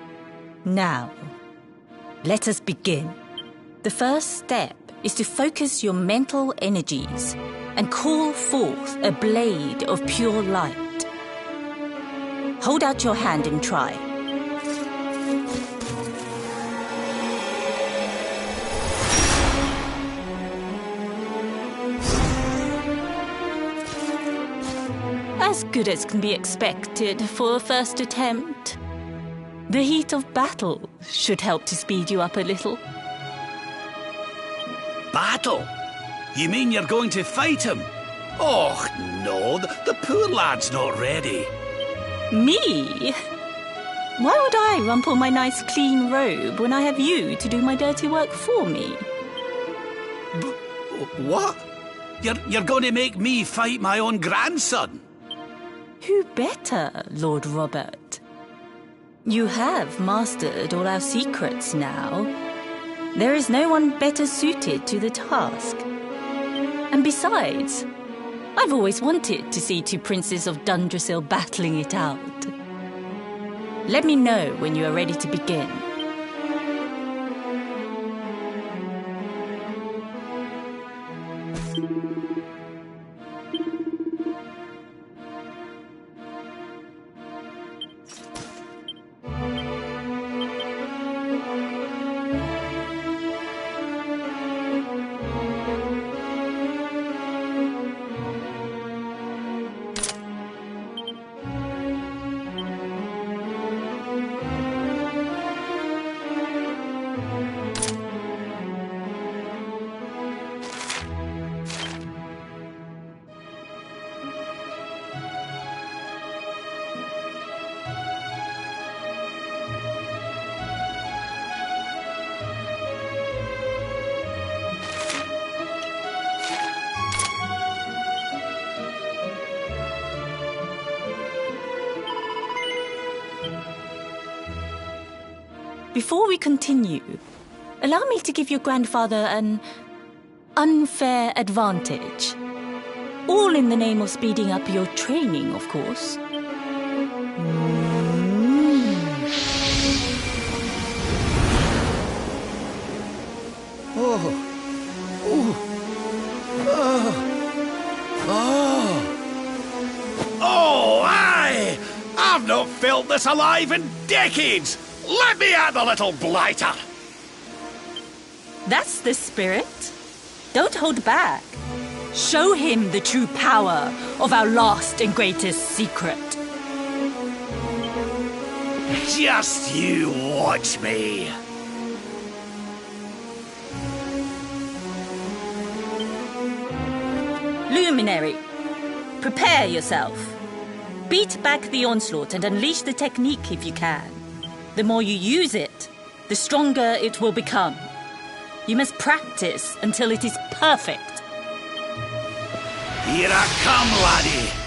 Now, let us begin. The first step is to focus your mental energies and call forth a blade of pure light. Hold out your hand and try. as good as can be expected for a first attempt. The heat of battle should help to speed you up a little. Battle? You mean you're going to fight him? Oh, no, the poor lad's not ready. Me? Why would I rumple my nice clean robe when I have you to do my dirty work for me? What? You're going to make me fight my own grandson? Who better, Lord Robert? You have mastered all our secrets now. There is no one better suited to the task. And besides, I've always wanted to see two princes of Dundrasil battling it out. Let me know when you are ready to begin. Before we continue, allow me to give your grandfather an unfair advantage. All in the name of speeding up your training, of course. Oh, aye! I've not felt this alive in decades! Let me at the little blighter! That's the spirit. Don't hold back. Show him the true power of our last and greatest secret. Just you watch me. Luminary, prepare yourself. Beat back the onslaught and unleash the technique if you can. The more you use it, the stronger it will become. You must practice until it is perfect. Here I come, laddie.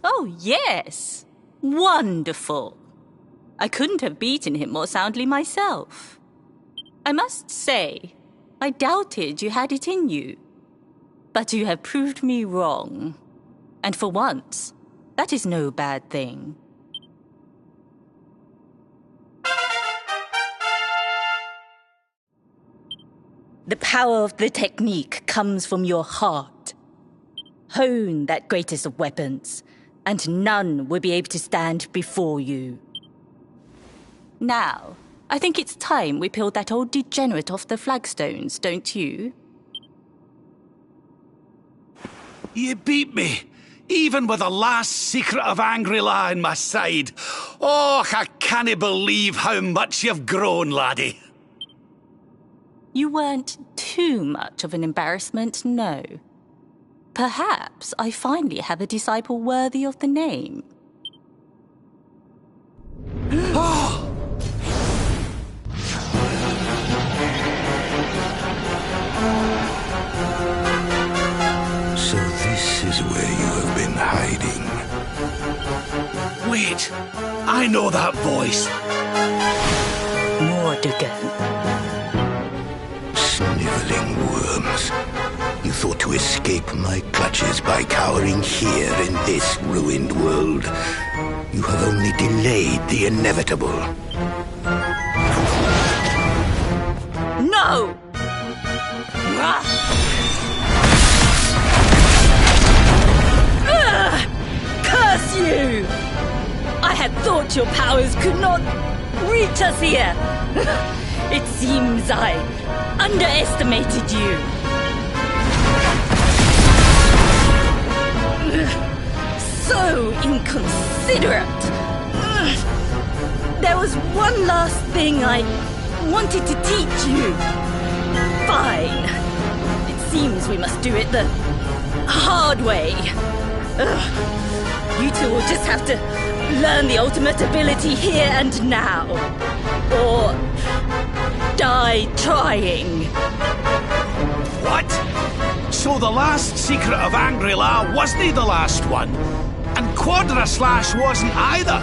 Oh, yes. Wonderful. I couldn't have beaten him more soundly myself. I must say, I doubted you had it in you. But you have proved me wrong. And for once, that is no bad thing. The power of the technique comes from your heart. Hone that greatest of weapons, and none will be able to stand before you. Now, I think it's time we peeled that old degenerate off the flagstones, don't you? You beat me, even with the last secret of Angri-La in my side. Oh, I can't believe how much you've grown, laddie. You weren't too much of an embarrassment, no. Perhaps I finally have a disciple worthy of the name. Oh! So this is where you have been hiding. Wait, I know that voice. Mordegon. Sniveling worms. You thought to escape my clutches by cowering here in this ruined world. You have only delayed the inevitable. No! Curse you! I had thought your powers could not reach us here. It seems I underestimated you. So inconsiderate. There was one last thing I wanted to teach you. Fine. It seems we must do it the hard way. You two will just have to learn the ultimate ability here and now. Or die trying. What? So the last secret of Angri-La wasn't the last one? And Quadra Slash wasn't either?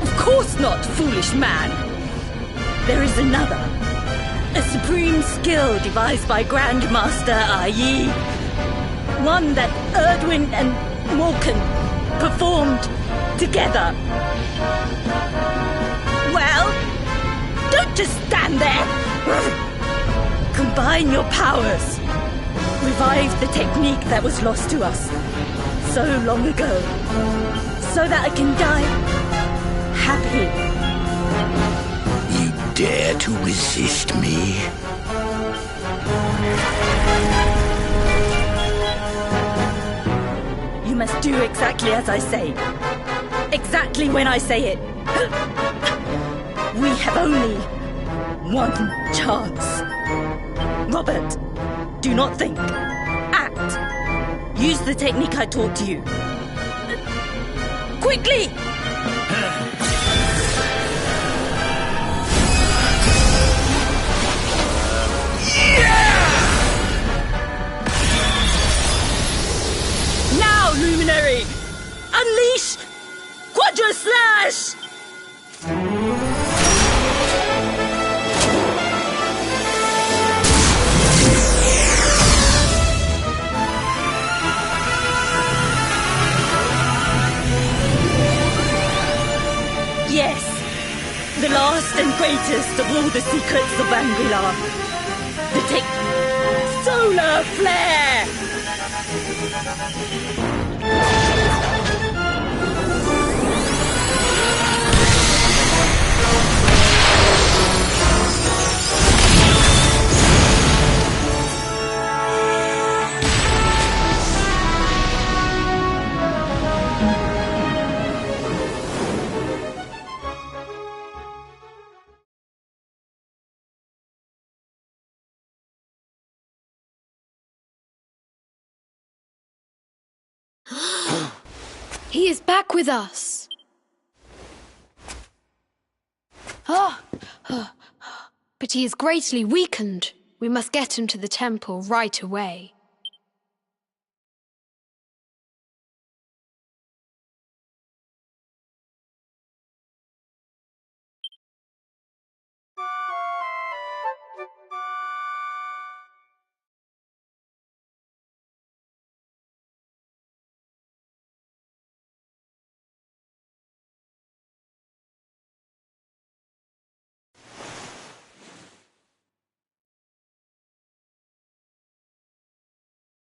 Of course not, foolish man. There is another. A supreme skill devised by Grandmaster Ai. One that Erdwin and Morkan performed together. Well, don't just stand there. Combine your powers. Revive the technique that was lost to us so long ago. So that I can die happy. You dare to resist me? You must do exactly as I say. Exactly when I say it. We have only one chance. Robert, do not think. Act. Use the technique I taught you. Quickly! Now, Luminary! Unleash Quadra Slash! Yes, the last and greatest of all the secrets of Angri-La. The Solar Flare! He is back with us. But he is greatly weakened. We must get him to the temple right away.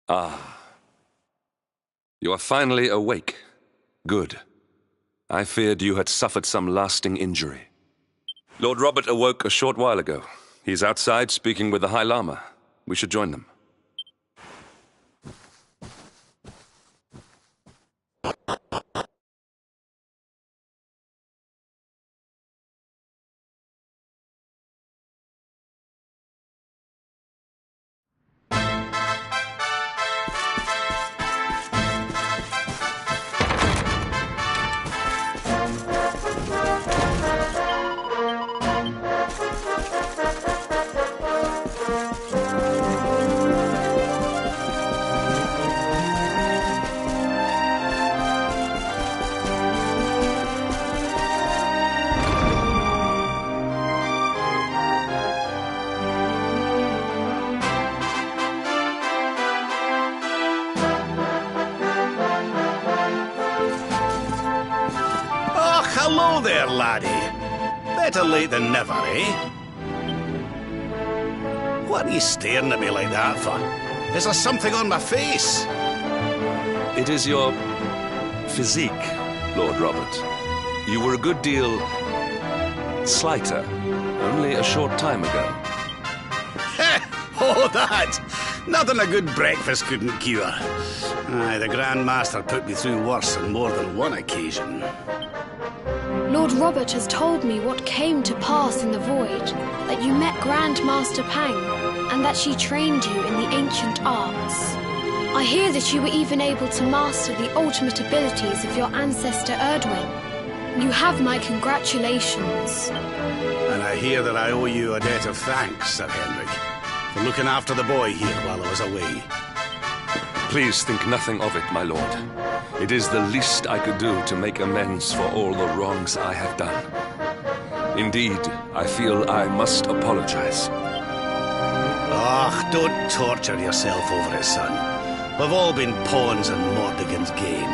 Ah. You are finally awake. Good. I feared you had suffered some lasting injury. Lord Robert awoke a short while ago. He's outside speaking with the High Lama. We should join them. Hello there, laddie. Better late than never, eh? What are you staring at me like that for? Is there something on my face? It is your physique, Lord Robert. You were a good deal slighter only a short time ago. Oh, that! Nothing a good breakfast couldn't cure. Aye, the Grand Master put me through worse on more than one occasion. Lord Robert has told me what came to pass in the void, that you met Grand Master Pang, and that she trained you in the ancient arts. I hear that you were even able to master the ultimate abilities of your ancestor Erdwin. You have my congratulations. And I hear that I owe you a debt of thanks, Sir Henrik, for looking after the boy here while I was away. Please think nothing of it, my lord. It is the least I could do to make amends for all the wrongs I have done. Indeed, I feel I must apologize. Oh, don't torture yourself over it, son. We've all been pawns in Mordegon's game.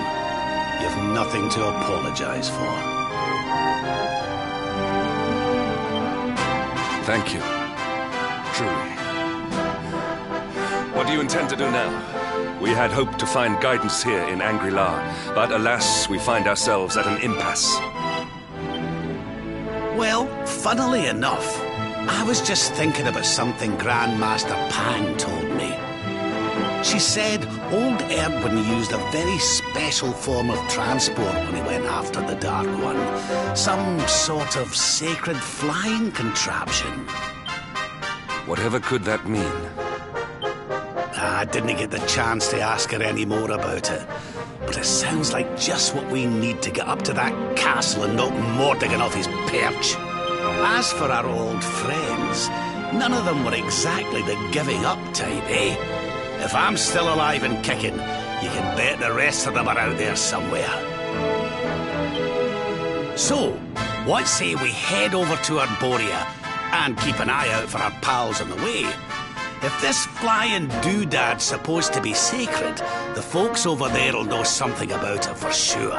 You've nothing to apologize for. Thank you. Truly. What do you intend to do now? We had hoped to find guidance here in Angri-La, but alas, we find ourselves at an impasse. Well, funnily enough, I was just thinking about something Grandmaster Pang told me. She said old Erdwin used a very special form of transport when he went after the Dark One. Some sort of sacred flying contraption. Whatever could that mean? I didn't get the chance to ask her any more about it. But it sounds like just what we need to get up to that castle and knock Mordegon off his perch. As for our old friends, none of them were exactly the giving up type, eh? If I'm still alive and kicking, you can bet the rest of them are out there somewhere. So, what say we head over to Arborea and keep an eye out for our pals on the way? If this flying doodad's supposed to be sacred, the folks over there'll know something about it for sure.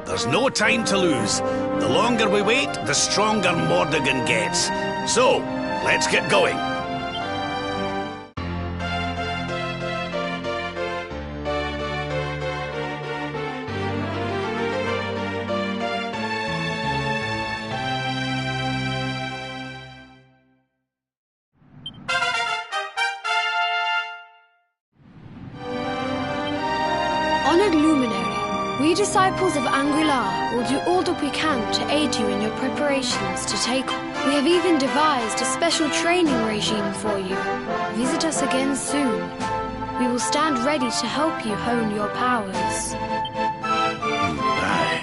There's no time to lose. The longer we wait, the stronger Mordegon gets. So, let's get going. Honored Luminary, we disciples of Angri-La will do all that we can to aid you in your preparations to take. We have even devised a special training regime for you. Visit us again soon. We will stand ready to help you hone your powers. Aye.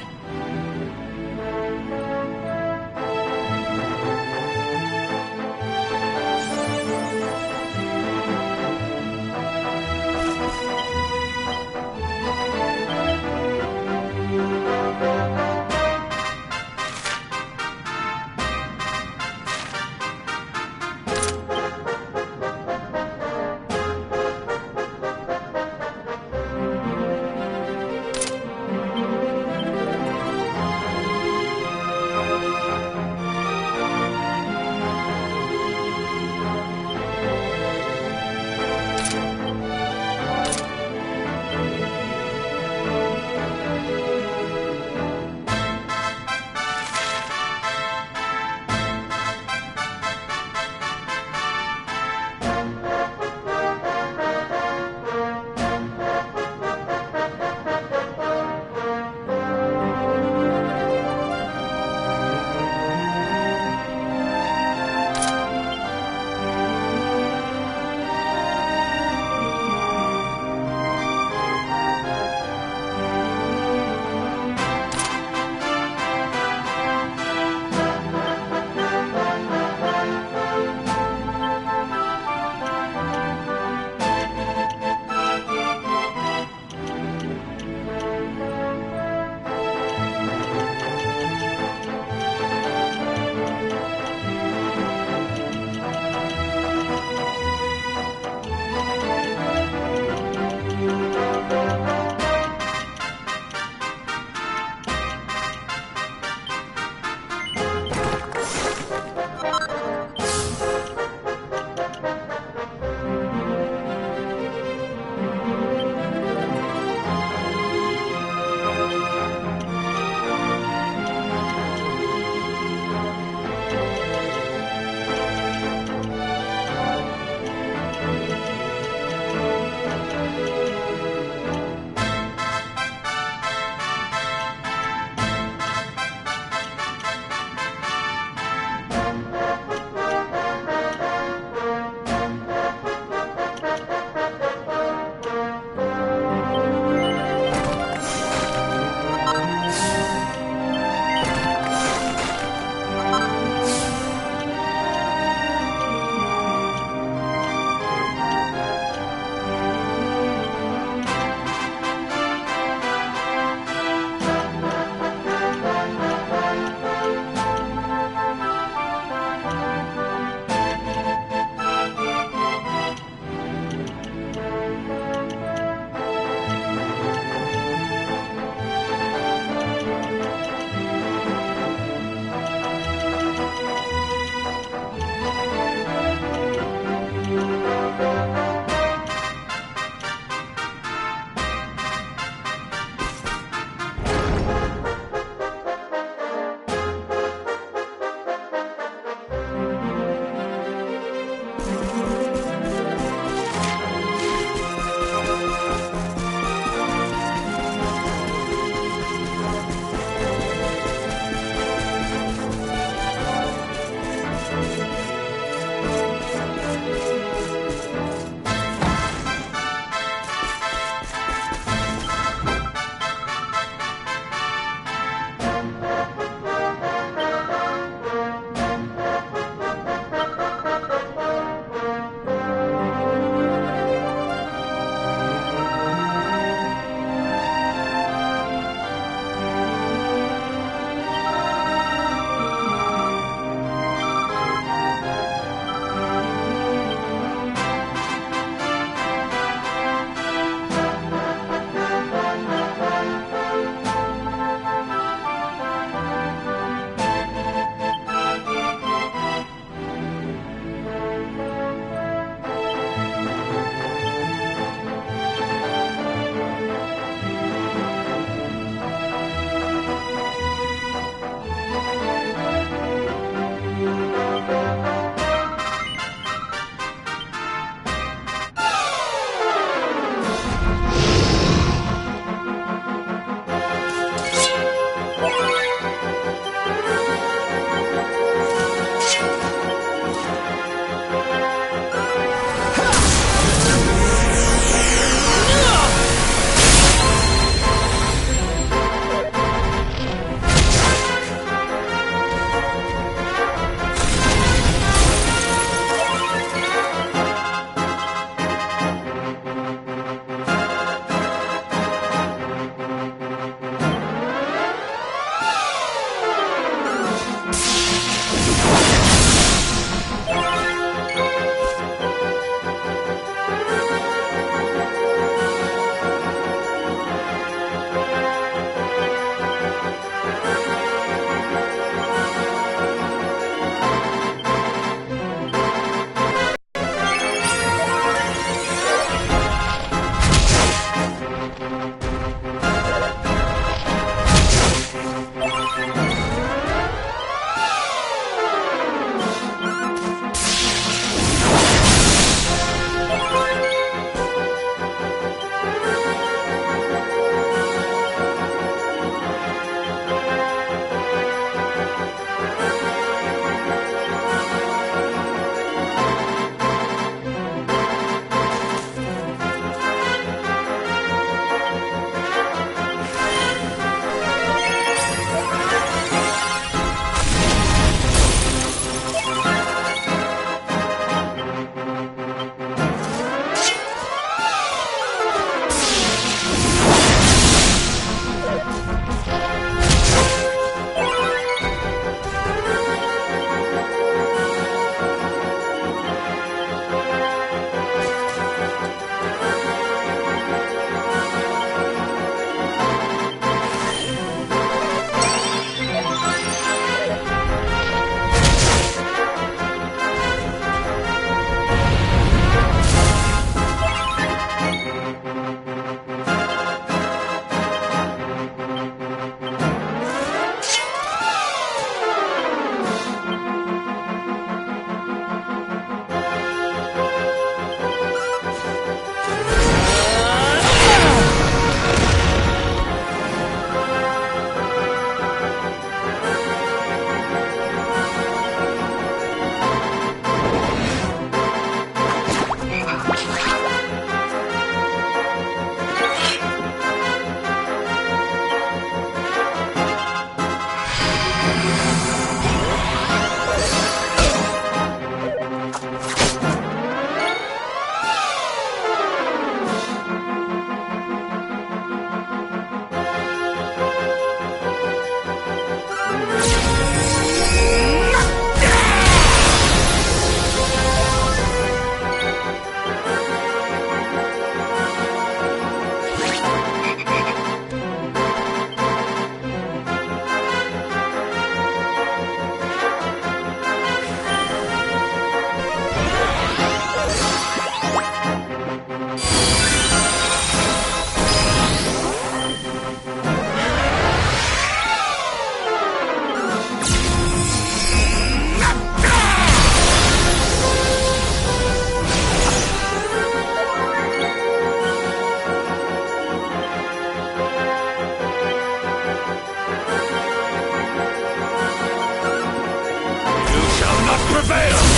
prevail!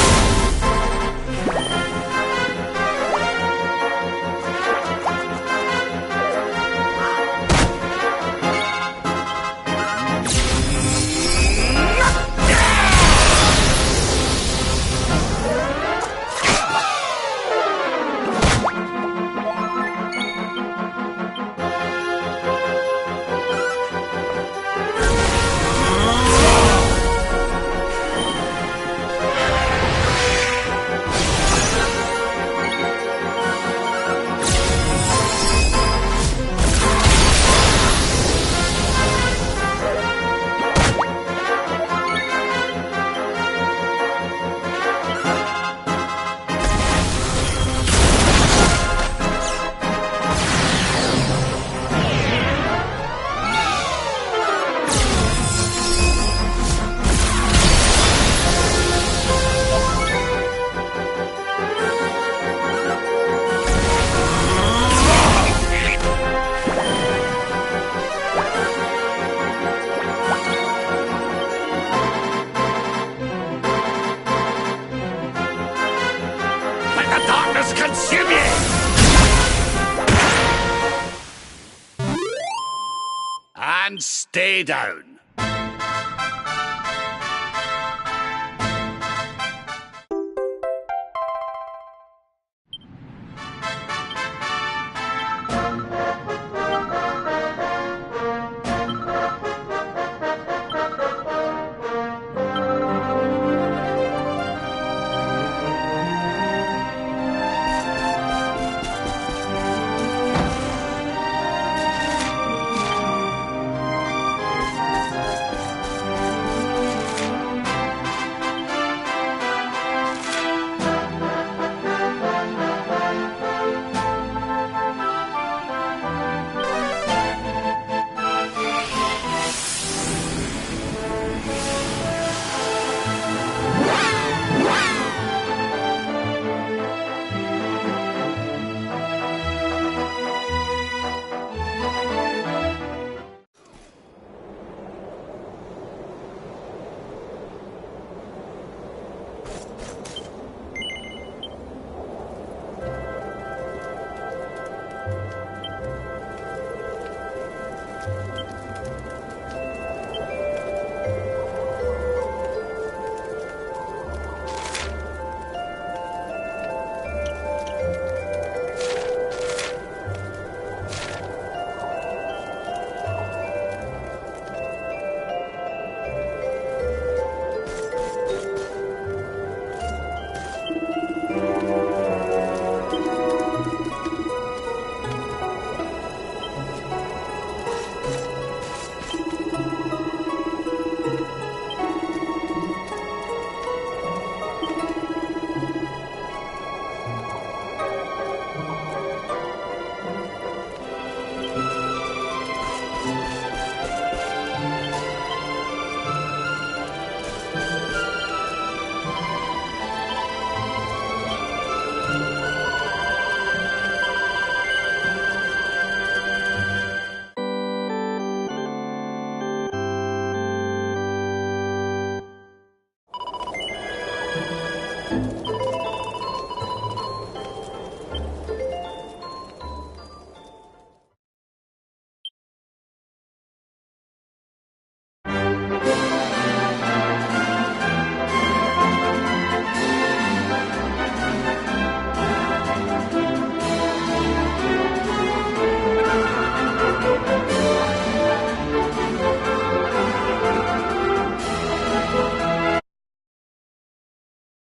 Consume you! And stay down.